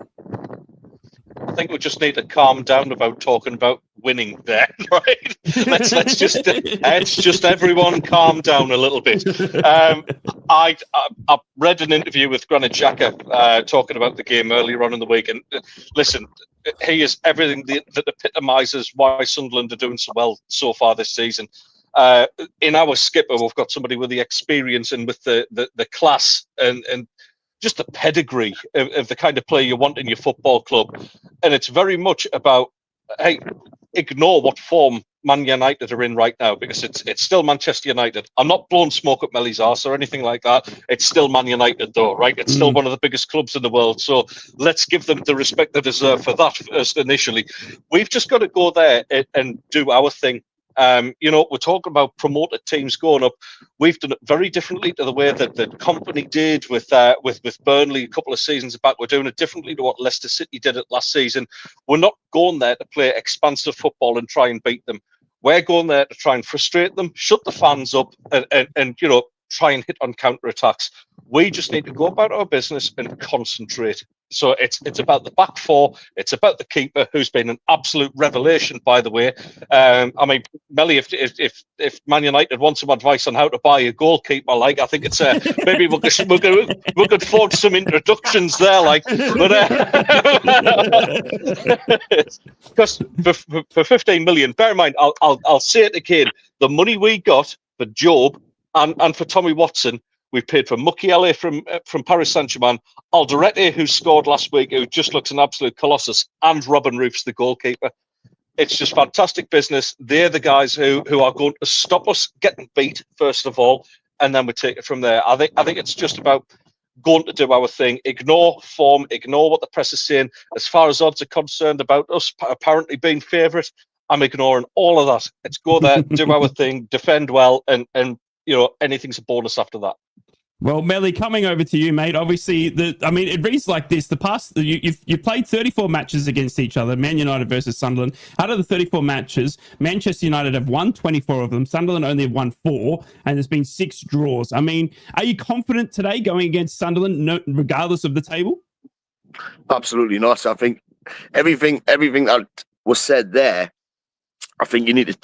I think we just need to calm down about talking about winning there, right? Let's just everyone calm down a little bit. I read an interview with Granit Xhaka talking about the game earlier on in the week, and listen, he is everything that epitomises why Sunderland are doing so well so far this season. In our skipper, we've got somebody with the experience and with the class and just the pedigree of the kind of player you want in your football club. And it's very much about, hey, ignore what form Man United are in right now, because it's still Manchester United. I'm not blowing smoke up Melly's arse or anything like that. It's still Man United, though, right? It's still one of the biggest clubs in the world. So let's give them the respect they deserve for that first initially. We've just got to go there and do our thing. We're talking about promoted teams going up. We've done it very differently to the way that the company did with Burnley a couple of seasons back. We're doing it differently to what Leicester City did it last season. We're not going there to play expansive football and try and beat them. We're going there to try and frustrate them, shut the fans up, and try and hit on counter-attacks. We just need to go about our business and concentrate. So it's about the back four. It's about the keeper, who's been an absolute revelation, by the way. Melly, if Man United wants some advice on how to buy a goalkeeper, I think it's maybe we could forge some introductions there, because for 15 million, bear in mind, I'll say it again, the money we got for Job and for Tommy Watson. We've paid for Mukiele from Paris Saint-Germain, Alderete, who scored last week, who just looks an absolute colossus, and Robin Roofs, the goalkeeper. It's just fantastic business. They're the guys who are going to stop us getting beat, first of all, and then we take it from there. I think it's just about going to do our thing, ignore form, ignore what the press is saying. As far as odds are concerned about us apparently being favourite, I'm ignoring all of that. Let's go there, do our thing, defend well, and anything's a bonus after that. Well, Melly, coming over to you, mate. Obviously, it reads like this: you've played 34 matches against each other, Man United versus Sunderland. Out of the 34 matches, Manchester United have won 24 of them. Sunderland only have won 4, and there's been 6 draws. Are you confident today going against Sunderland, regardless of the table? Absolutely not. I think everything that was said there, I think you need to.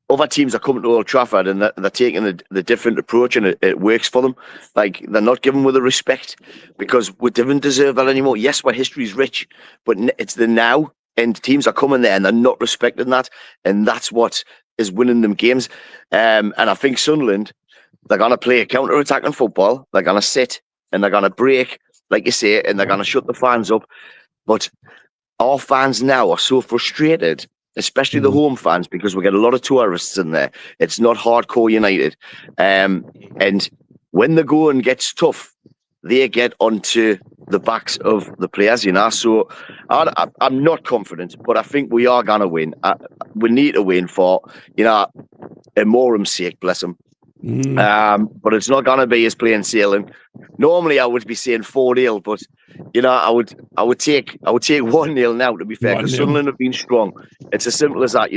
Other teams are coming to Old Trafford and they're taking the different approach, and it works for them. They're not given with the respect, because we don't deserve that anymore. Yes, our history is rich, but it's the now, and teams are coming there and they're not respecting that, and that's what is winning them games. And I think Sunderland, they're going to play a counter-attacking football. They're going to sit and they're going to break, like you say, and they're going to shut the fans up. But our fans now are so frustrated, especially the home fans, because we get a lot of tourists in there. It's not hardcore United. And when the going gets tough, they get onto the backs of the players, So I'm not confident, but I think we are going to win. We need to win for, Amorum's sake, bless him. But it's not going to be as plain sailing. Normally, I would be saying 4-0, but I would take 1-0 now, to be fair, because Sunderland have been strong. It's as simple as that.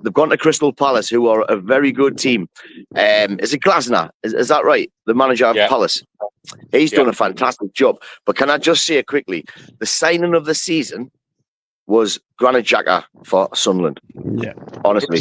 They've gone to Crystal Palace, who are a very good team. Is it Glasner? Is that right? The manager of Palace. He's done a fantastic job. But can I just say quickly, the signing of the season was Granit Xhaka for Sunderland. Yeah, honestly.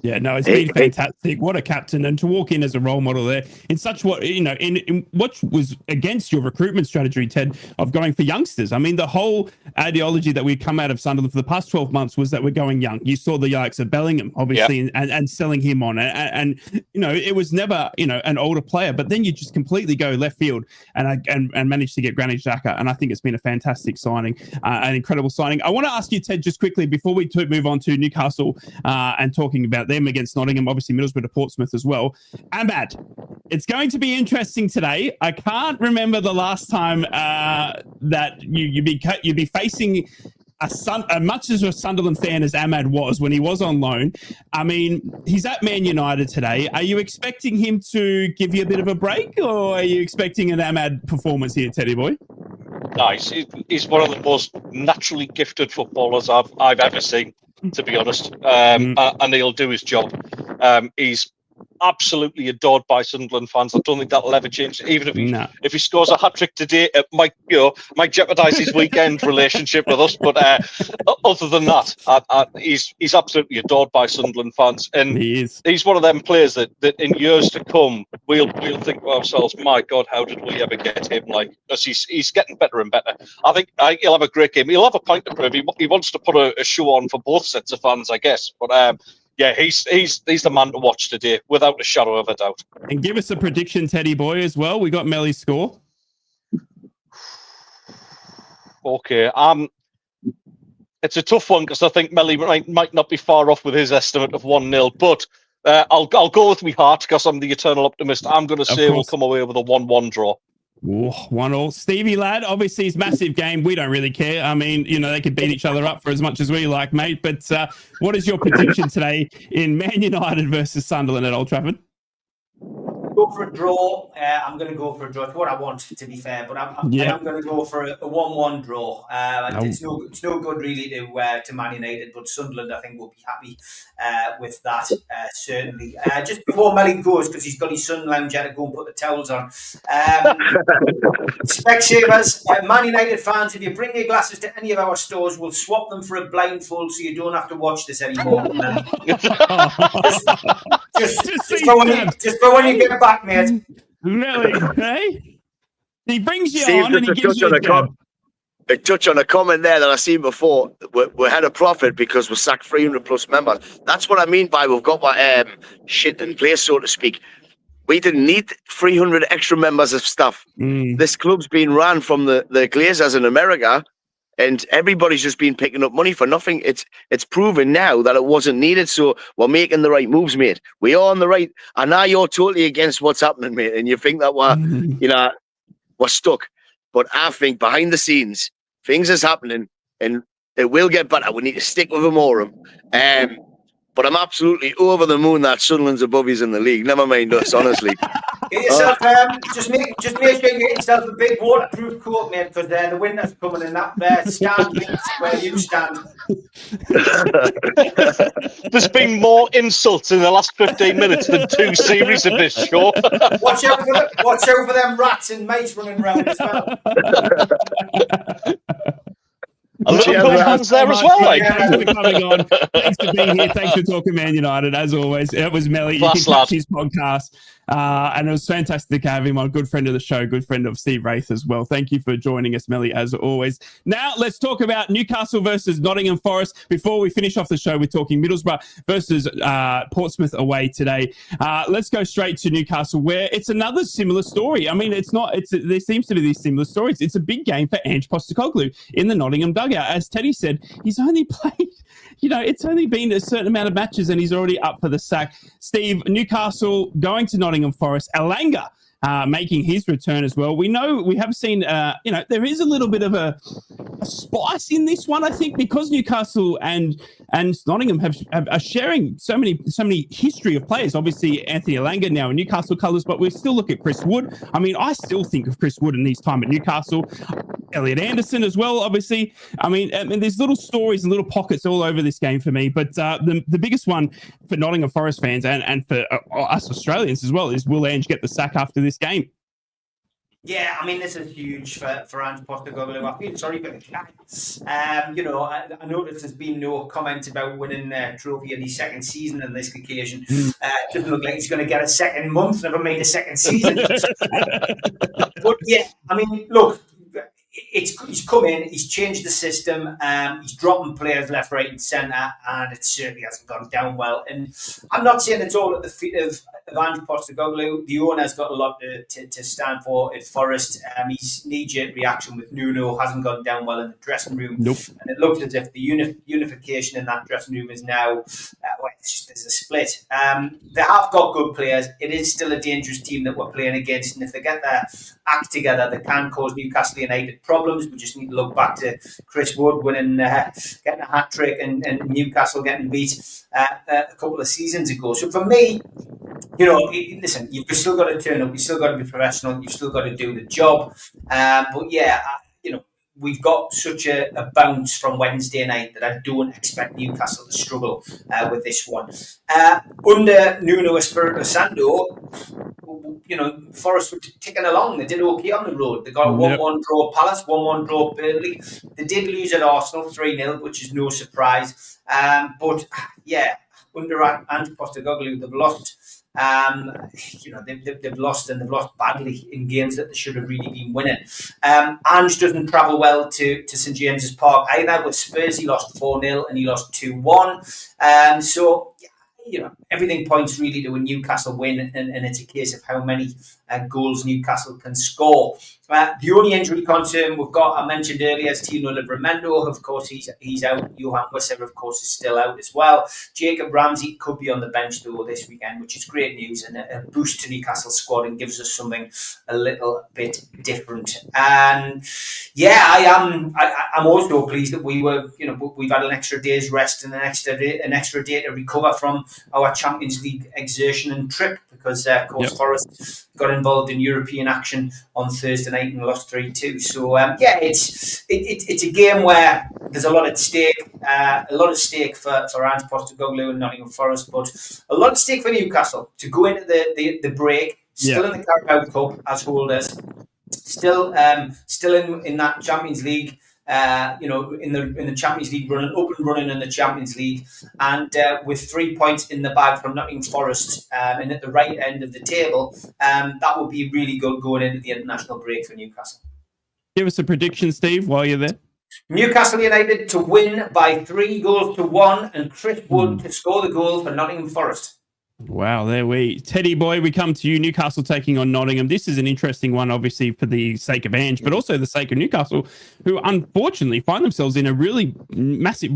Yeah, no, it's been fantastic. What a captain, and to walk in as a role model there in such in what was against your recruitment strategy, Ted, of going for youngsters. The whole ideology that we'd come out of Sunderland for the past 12 months was that we're going young. You saw the likes of Bellingham, obviously, and selling him on, and it was never an older player, but then you just completely go left field and managed to get Granit Xhaka, and I think it's been a fantastic signing, an incredible signing. I want to ask you, Ted, just quickly before we move on to Newcastle and talking about them against Nottingham, obviously Middlesbrough to Portsmouth as well. Ahmad, it's going to be interesting today. I can't remember the last time that you'd be facing much as a Sunderland fan as Ahmad was when he was on loan. He's at Man United today. Are you expecting him to give you a bit of a break, or are you expecting an Ahmad performance here, Teddy boy? Nice. He's one of the most naturally gifted footballers I've ever seen, to be honest, and he'll do his job. He's absolutely adored by Sunderland fans. I don't think that'll ever change. Even if he scores a hat-trick today, it might jeopardise his weekend relationship with us. But other than that, he's absolutely adored by Sunderland fans, and he's one of them players that in years to come we'll think to ourselves, my God, how did we ever get him? Because he's getting better and better. I think he'll have a great game. He'll have a point to prove. He wants to put a show on for both sets of fans, I guess. But Yeah, he's the man to watch today, without a shadow of a doubt. And give us a prediction, Teddy boy, as well. We got Melly's score. Okay, it's a tough one because I think Melly might not be far off with his estimate of 1-0, but I'll go with my heart because I'm the eternal optimist. I'm going to say we'll come away with a 1-1 draw. Ooh, 1-1. Stevie lad, obviously it's a massive game. We don't really care. I mean, they could beat each other up for as much as we like, mate. But what is your prediction today in Man United versus Sunderland at Old Trafford? Go for a draw. I'm going to go for a draw. It's what I want, to be fair, but I'm going to go for a 1-1 draw. It's no good really to Man United, but Sunderland I think will be happy with that, certainly. Just before Melly goes, because he's got his sun lounger to go and put the towels on. Specsavers, Man United fans, if you bring your glasses to any of our stores, we'll swap them for a blindfold so you don't have to watch this anymore. Just for when you get back, mate. Really? Hey? He brings you Steve, on and he gives you a jab. A touch on a comment there that I seen before. We had a profit because we sacked 300 plus members. That's what I mean by we've got shit in place, so to speak. We didn't need 300 extra members of staff. This club's been run from the Glazers in America, and everybody's just been picking up money for nothing. It's proven now that it wasn't needed, so we're making the right moves, mate. We are on the right. I know you're totally against what's happening, mate, and you think that we're stuck. But I think behind the scenes, things is happening, and it will get better. We need to stick with them more. But I'm absolutely over the moon that Sunderland's above us in the league. Never mind us, honestly. Get yourself, just make sure you get yourself a big waterproof coat, mate, because the winter's coming in that stand where you stand. There's been more insults in the last 15 minutes than 2 series of this show. Watch out for them rats and mice running around as well. A little bit of fans there as well. Thanks for coming on. Thanks for being here. Thanks for talking Man United, as always. It was Melly. You can catch his podcast. And it was fantastic to have him on. Good friend of the show, good friend of Steve Wraith as well. Thank you for joining us, Melly, as always. Now, let's talk about Newcastle versus Nottingham Forest. Before we finish off the show, we're talking Middlesbrough versus Portsmouth away today. Let's go straight to Newcastle, where it's another similar story. I mean, there seems to be these similar stories. It's a big game for Ange Postecoglou in the Nottingham dugout. As Teddy said, he's only played, it's only been a certain amount of matches and he's already up for the sack. Steve, Newcastle going to Nottingham Forest. Elanga making his return as well. We have seen, there is a little bit of a spice in this one, I think, because Newcastle and Nottingham are sharing so many history of players. Obviously, Anthony Elanga now in Newcastle colours, but we still look at Chris Wood. I mean, I still think of Chris Wood in his time at Newcastle. Elliot Anderson as well, obviously. I mean, there's little stories and little pockets all over this game for me. But the biggest one for Nottingham Forest fans and for us Australians as well is, will Ange get the sack after this game? Yeah, I mean, this is huge for Ange Postecoglou. I feel sorry for the guy. I noticed there's been no comment about winning the trophy in his second season on this occasion. Doesn't look like he's going to get a second month, never made a second season. But yeah, I mean, look, he's come in, he's changed the system, he's dropping players left, right and centre, and it certainly hasn't gone down well. And I'm not saying it's all at the feet of Ange Postecoglou. The owner's got a lot to stand for at Forest. His knee-jerk reaction with Nuno hasn't gone down well in the dressing room. Nope. And it looks as if the unification in that dressing room is now, there's a split. They have got good players. It is still a dangerous team that we're playing against, and if they get their act together, they can cause Newcastle United problems. We just need to look back to Chris Wood winning, getting a hat-trick and Newcastle getting beat a couple of seasons ago. So for me, listen, you've still got to turn up, you've still got to be professional, you've still got to do the job. But yeah, we've got such a bounce from Wednesday night that I don't expect Newcastle to struggle with this one. Under Nuno Espirito Santo, Forest were ticking along. They did okay on the road. They got a 1-1 draw Palace, 1-1 draw Burnley. They did lose at Arsenal 3-0, which is no surprise. But yeah, under Ange Postecoglou, they've lost. They've lost, and they've lost badly in games that they should have really been winning. Ange doesn't travel well to St James's Park either. With Spurs, he lost 4-0 and he lost 2-1. So everything points really to a Newcastle win, and it's a case of how many goals Newcastle can score. The only injury concern we've got, I mentioned earlier, is Tino Livramento. Of course, he's out. Johan Wisser, of course, is still out as well. Jacob Ramsey could be on the bench, though, this weekend, which is great news and a boost to Newcastle's squad and gives us something a little bit different. And I'm also pleased that we've had an extra day's rest and an extra day to recover from our Champions League exertion and trip, because of course Forest got involved in European action on Thursday night and lost 3-2. So it's a game where there's a lot at stake, for Ange Postecoglou and Nottingham Forest, but a lot at stake for Newcastle to go into the break still in the Carabao Cup as holders, still in that Champions League. In the Champions League running, open running in the Champions League, and with 3 points in the bag from Nottingham Forest, and at the right end of the table, that would be really good going into the international break for Newcastle. Give us a prediction, Steve, while you're there. Newcastle United to win by 3-1, and Chris Wood to score the goal for Nottingham Forest. Wow, Teddy boy, we come to you. Newcastle taking on Nottingham. This is an interesting one, obviously, for the sake of Ange, but also the sake of Newcastle, who unfortunately find themselves in a really massive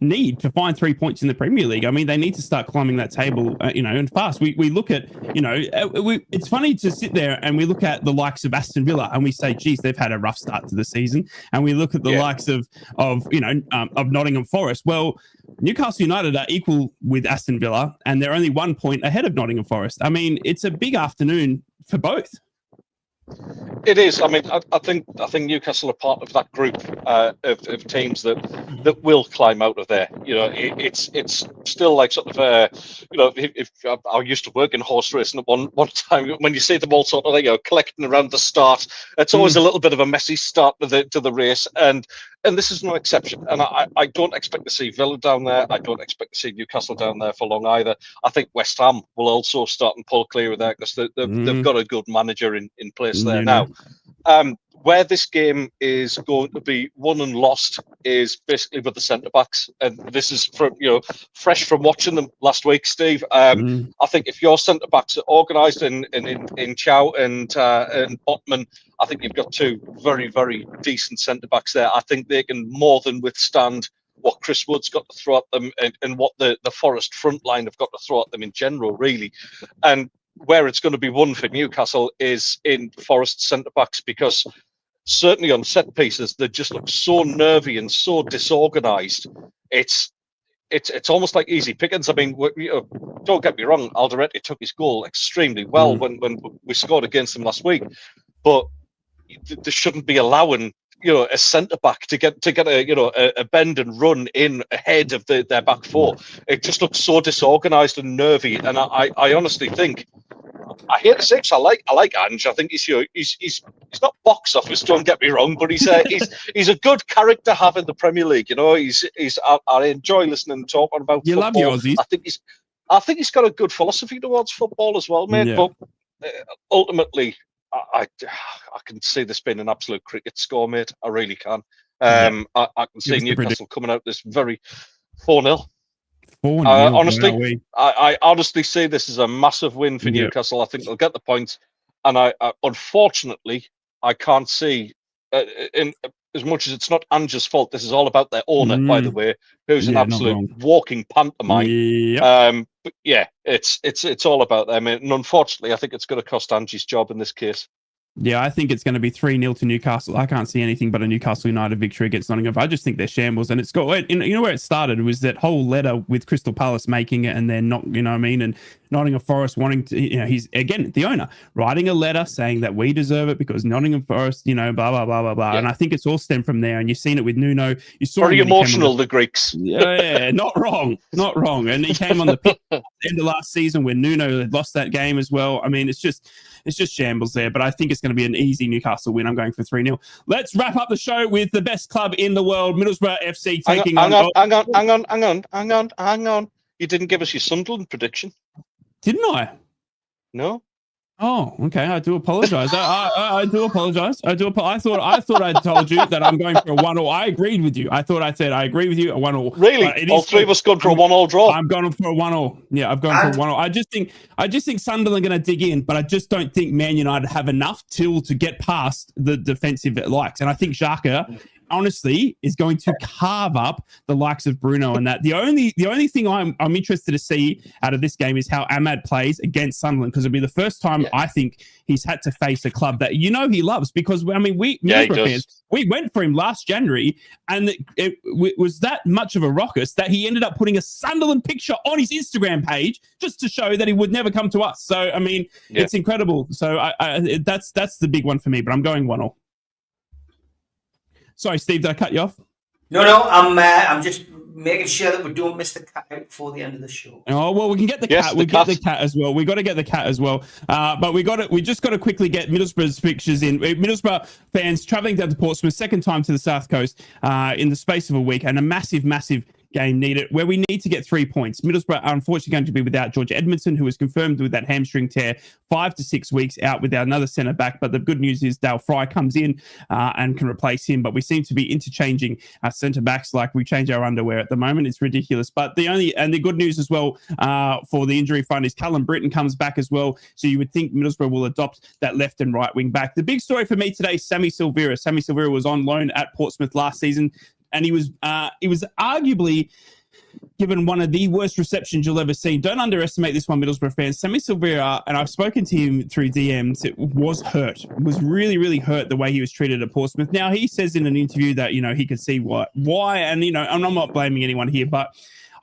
need to find 3 points in the Premier League. I mean, they need to start climbing that table, and fast. We look at, it's funny to sit there and we look at the likes of Aston Villa and we say, geez, they've had a rough start to the season. And we look at the likes of Nottingham Forest. Well, Newcastle United are equal with Aston Villa, and they're only 1 point ahead of Nottingham Forest. I mean, it's a big afternoon for both. It is. I mean, I think Newcastle are part of that group of teams that will climb out of there. It's still like sort of if I used to work in horse racing at one time, when you see them all sort of collecting around the start, it's always a little bit of a messy start to the race, and this is no exception. And I don't expect to see Villa down there. I don't expect to see Newcastle down there for long either. I think West Ham will also start and pull clear of there because they've got a good manager in place there now. Where this game is going to be won and lost is basically with the centre backs, and this is fresh from watching them last week, Steve. I think if your centre backs are organised in Chow and Botman, I think you've got two very, very decent centre backs there. I think they can more than withstand what Chris Wood's got to throw at them and what the Forest front line have got to throw at them in general, really. And where it's going to be won for Newcastle is in Forest centre backs, because certainly on set pieces they just look so nervy and so disorganised. It's almost like easy pickings. I mean, don't get me wrong, Alderete took his goal extremely well when we scored against him last week, but they shouldn't be allowing a centre back to get a bend and run in ahead of their back four. It just looks so disorganised and nervy, and I honestly think, I hate to say it, I like Ange. I think he's not box office, don't get me wrong, but he's a good character to have in the Premier League. I enjoy listening and talking about football. Love the Aussies. I think he's got a good philosophy towards football as well, mate. Yeah. But ultimately, I can see this being an absolute cricket score, mate. I really can. I can see Newcastle coming out this very 4-0. Honestly, I honestly see this as a massive win for Newcastle. I think they'll get the points, and I unfortunately I can't see. In as much as it's not Ange's fault, this is all about their owner, by the way, who's an absolute walking pantomime. But it's all about them, and unfortunately, I think it's going to cost Ange's job in this case. Yeah, I think it's going to be 3-0 to Newcastle. I can't see anything but a Newcastle United victory against Nottingham. I just think they're shambles, and it's got, where it started was that whole letter with Crystal Palace making it, and then not, and Nottingham Forest wanting to, he's again the owner writing a letter saying that we deserve it because Nottingham Forest, blah blah blah blah blah. Yeah. And I think it's all stemmed from there. And you've seen it with Nuno. You saw very emotional, the Greeks. Yeah, not wrong. And he came on the pitch at the end of last season when Nuno had lost that game as well. I mean, it's just shambles there. But I think it's going to be an easy Newcastle win. I'm going for 3-0. Let's wrap up the show with the best club in the world, Middlesbrough FC, taking on. Hang on. You didn't give us your Sunderland prediction. Didn't I? No. Oh, okay. I do apologize. I do apologize. I thought I told you that I'm going for a 1-1. I agreed with you. I thought I said I agree with you, a 1-1. Really? All three of us gone for a 1-1 draw. I'm going for a 1-1. Yeah, I've gone for a 1-1. I just think Sunderland are going to dig in, but I just don't think Man United have enough to get past the defensive likes. And I think Xhaka, honestly, is going to carve up the likes of Bruno and that. The only thing I'm interested to see out of this game is how Ahmad plays against Sunderland, because it'll be the first time I think he's had to face a club that he loves. Because I mean, Middlesbrough fans, we went for him last January, and it was that much of a ruckus that he ended up putting a Sunderland picture on his Instagram page just to show that he would never come to us. So I mean, it's incredible. So that's the big one for me. But I'm going 1-0. Sorry, Steve, did I cut you off? No, I'm just making sure that we don't miss the cat out before the end of the show. Oh, well, we can get the cat. We get the cat as well. We got to get the cat as well. But we just got to quickly get Middlesbrough's pictures in. Middlesbrough fans travelling down to Portsmouth, second time to the South Coast in the space of a week, and a massive game needed where we need to get 3 points. Middlesbrough are unfortunately going to be without George Edmondson, who was confirmed with that hamstring tear, 5 to 6 weeks out without another centre back. But the good news is Dale Fry comes in and can replace him. But we seem to be interchanging our centre backs like we change our underwear at the moment. It's ridiculous. But the good news as well for the injury front is Callum Britton comes back as well. So you would think Middlesbrough will adopt that left and right wing back. The big story for me today, Sammy Silvera. Sammy Silvera was on loan at Portsmouth last season, and he was arguably given one of the worst receptions you'll ever see. Don't underestimate this one, Middlesbrough fans. Sammy Silvera, and I've spoken to him through DMs, was hurt. Was really, really hurt the way he was treated at Portsmouth. Now, he says in an interview that, he could see why. And, I'm not blaming anyone here, but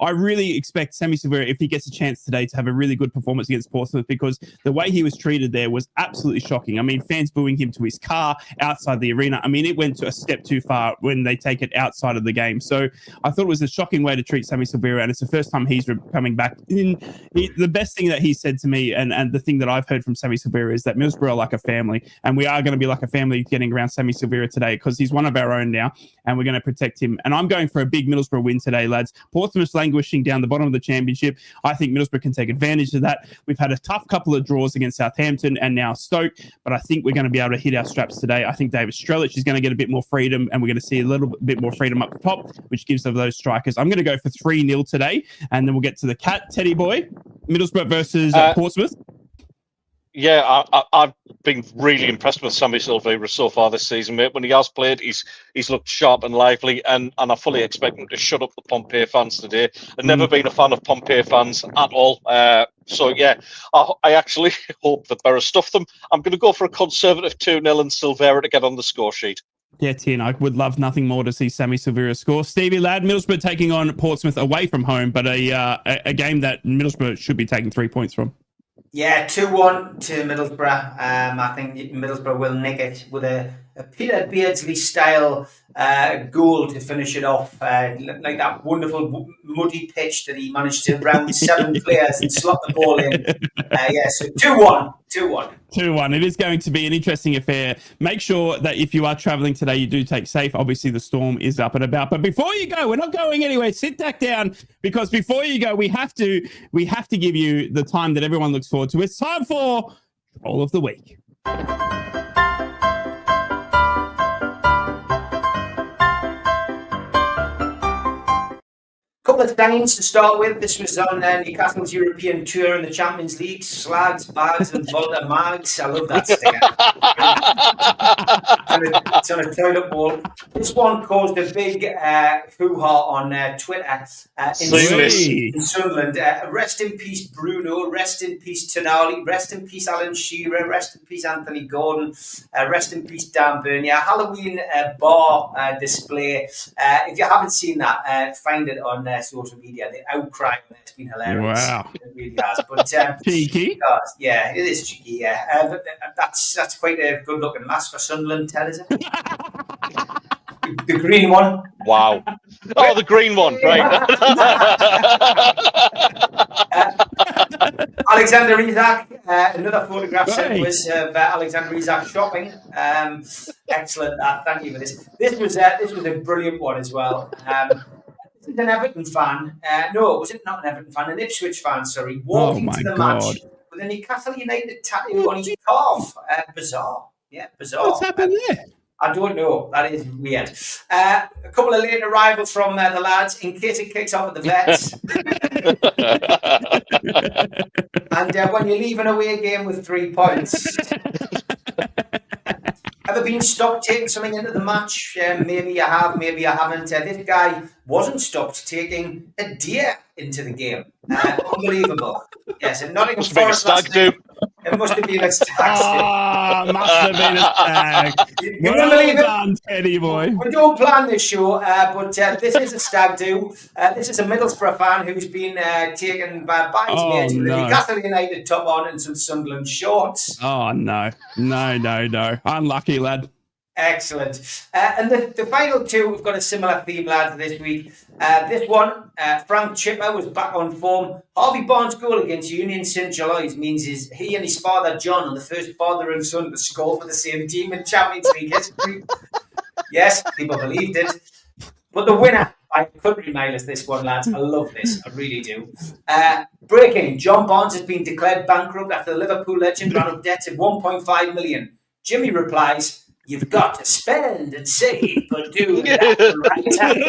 I really expect Sammy Silvera, if he gets a chance today, to have a really good performance against Portsmouth, because the way he was treated there was absolutely shocking. I mean, fans booing him to his car outside the arena. I mean, it went to a step too far when they take it outside of the game. So I thought it was a shocking way to treat Sammy Silvera, and it's the first time he's coming back. The best thing that he said to me, and the thing that I've heard from Sammy Silvera, is that Middlesbrough are like a family, and we are going to be like a family getting around Sammy Silvera today, because he's one of our own now, and we're going to protect him. And I'm going for a big Middlesbrough win today, lads. Portsmouth's languishing down the bottom of the championship. I think Middlesbrough can take advantage of that. We've had a tough couple of draws against Southampton and now Stoke, but I think we're going to be able to hit our straps today. I think David Strelic is going to get a bit more freedom, and we're going to see a little bit more freedom up the top, which gives us those strikers. I'm going to go for 3-0 today, and then we'll get to the cat. Teddy boy, Middlesbrough versus Portsmouth. Yeah, I've been really impressed with Sammy Silvera so far this season, mate. When he has played, he's looked sharp and lively, and I fully expect him to shut up the Pompey fans today. I've never been a fan of Pompey fans at all. So, yeah, I actually hope that Borough stuff them. I'm going to go for a conservative 2-0 and Silvera to get on the score sheet. Yeah, 10. I would love nothing more to see Sammy Silvera score. Stevie Ladd, Middlesbrough taking on Portsmouth away from home, but a game that Middlesbrough should be taking 3 points from. Yeah, 2-1 to Middlesbrough. I think Middlesbrough will nick it with a Peter Beardsley style goal to finish it off, like that wonderful muddy pitch that he managed to round 7 players and slot the ball in. So 2-1. 2-1. It is going to be an interesting affair. Make sure that if you are travelling today, you do take safe. Obviously, the storm is up and about. But before you go, we're not going anywhere. Sit back down, because before you go, we have to give you the time that everyone looks forward to. It's time for Troll of the Week. Couple of things to start with. This was on Newcastle's European tour in the Champions League. Slags, bags, and Volta mags. I love that sticker. It's on a toilet bowl. This one caused a big hoo-ha on Twitter in Sunderland. Rest in peace, Bruno. Rest in peace, Tonali. Rest in peace, Alan Shearer. Rest in peace, Anthony Gordon. Rest in peace, Dan Burn. Yeah, Halloween bar display. If you haven't seen that, find it on social media. The outcry on it's been hilarious. Wow. It really has. But cheeky. Yeah, it is cheeky, yeah. But that's quite a good looking mask for Sunderland, Ted, is it? The green one. Wow. Oh, the green one, right. Alexander Isak, another photograph sent was of Alexander Isak shopping. Excellent. Thank you for this. This was a brilliant one as well. This is an Everton fan. No, was it not an Everton fan? An Ipswich fan, sorry. Walking to the match with a Newcastle United tattoo on his calf. Bizarre. Yeah, bizarre. What's happened there? I don't know. That is weird. A couple of late arrivals from the lads, in case it kicks off at the Vets. And when you leave an away game with 3 points... Ever been stopped taking something into the match? Maybe you have, maybe you haven't. This guy wasn't stopped taking a deer into the game. Unbelievable. Yes, and Nottingham Forest. It must have been a stag. Must have been a stag. Well believe done, Teddy boy. We don't plan this show, but this is a stag do. This is a Middlesbrough fan who's been taken by his mates with a Newcastle United top on and some Sunderland shorts. Oh, no. Unlucky, lad. Excellent. And the final two, we've got a similar theme, lads, this week. This one, Frank Chipper was back on form. Harvey Barnes' goal against Union St. Giles means he and his father, John, are the first father and son to score for the same team in Champions League history. Yes, people believed it. But the winner, by country mile, is this one, lads. I love this. I really do. Breaking, John Barnes has been declared bankrupt after the Liverpool legend ran up debts of 1.5 million. Jimmy replies, "You've got to spend and save, but do that right time."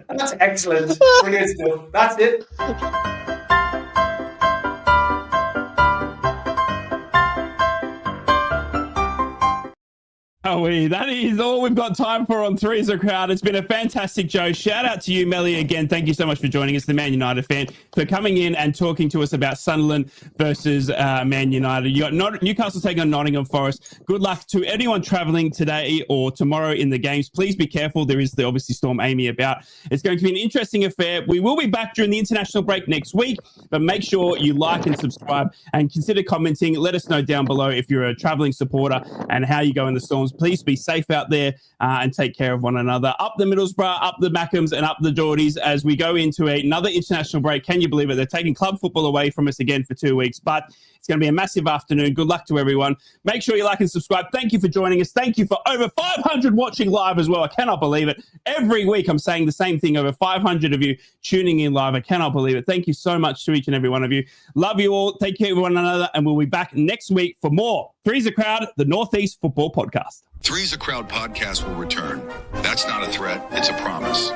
That's excellent. Brilliant stuff. That's it. That is all we've got time for on Three's a Crowd. It's been a fantastic show. Shout out to you, Melly, again. Thank you so much for joining us, the Man United fan, for coming in and talking to us about Sunderland versus Man United. You got Newcastle taking on Nottingham Forest. Good luck to anyone travelling today or tomorrow in the games. Please be careful. There is obviously Storm Amy about. It's going to be an interesting affair. We will be back during the international break next week, but make sure you like and subscribe and consider commenting. Let us know down below if you're a travelling supporter and how you go in the Storms. Please be safe out there and take care of one another. Up the Middlesbrough, up the Mackhams, and up the Geordies as we go into another international break. Can you believe it? They're taking club football away from us again for 2 weeks, but it's going to be a massive afternoon. Good luck to everyone. Make sure you like and subscribe. Thank you for joining us. Thank you for over 500 watching live as well. I cannot believe it. Every week I'm saying the same thing. Over 500 of you tuning in live. I cannot believe it. Thank you so much to each and every one of you. Love you all. Take care of one another, and we'll be back next week for more Three's a Crowd, the North East Football Podcast. Three's a Crowd podcast will return. That's not a threat, it's a promise.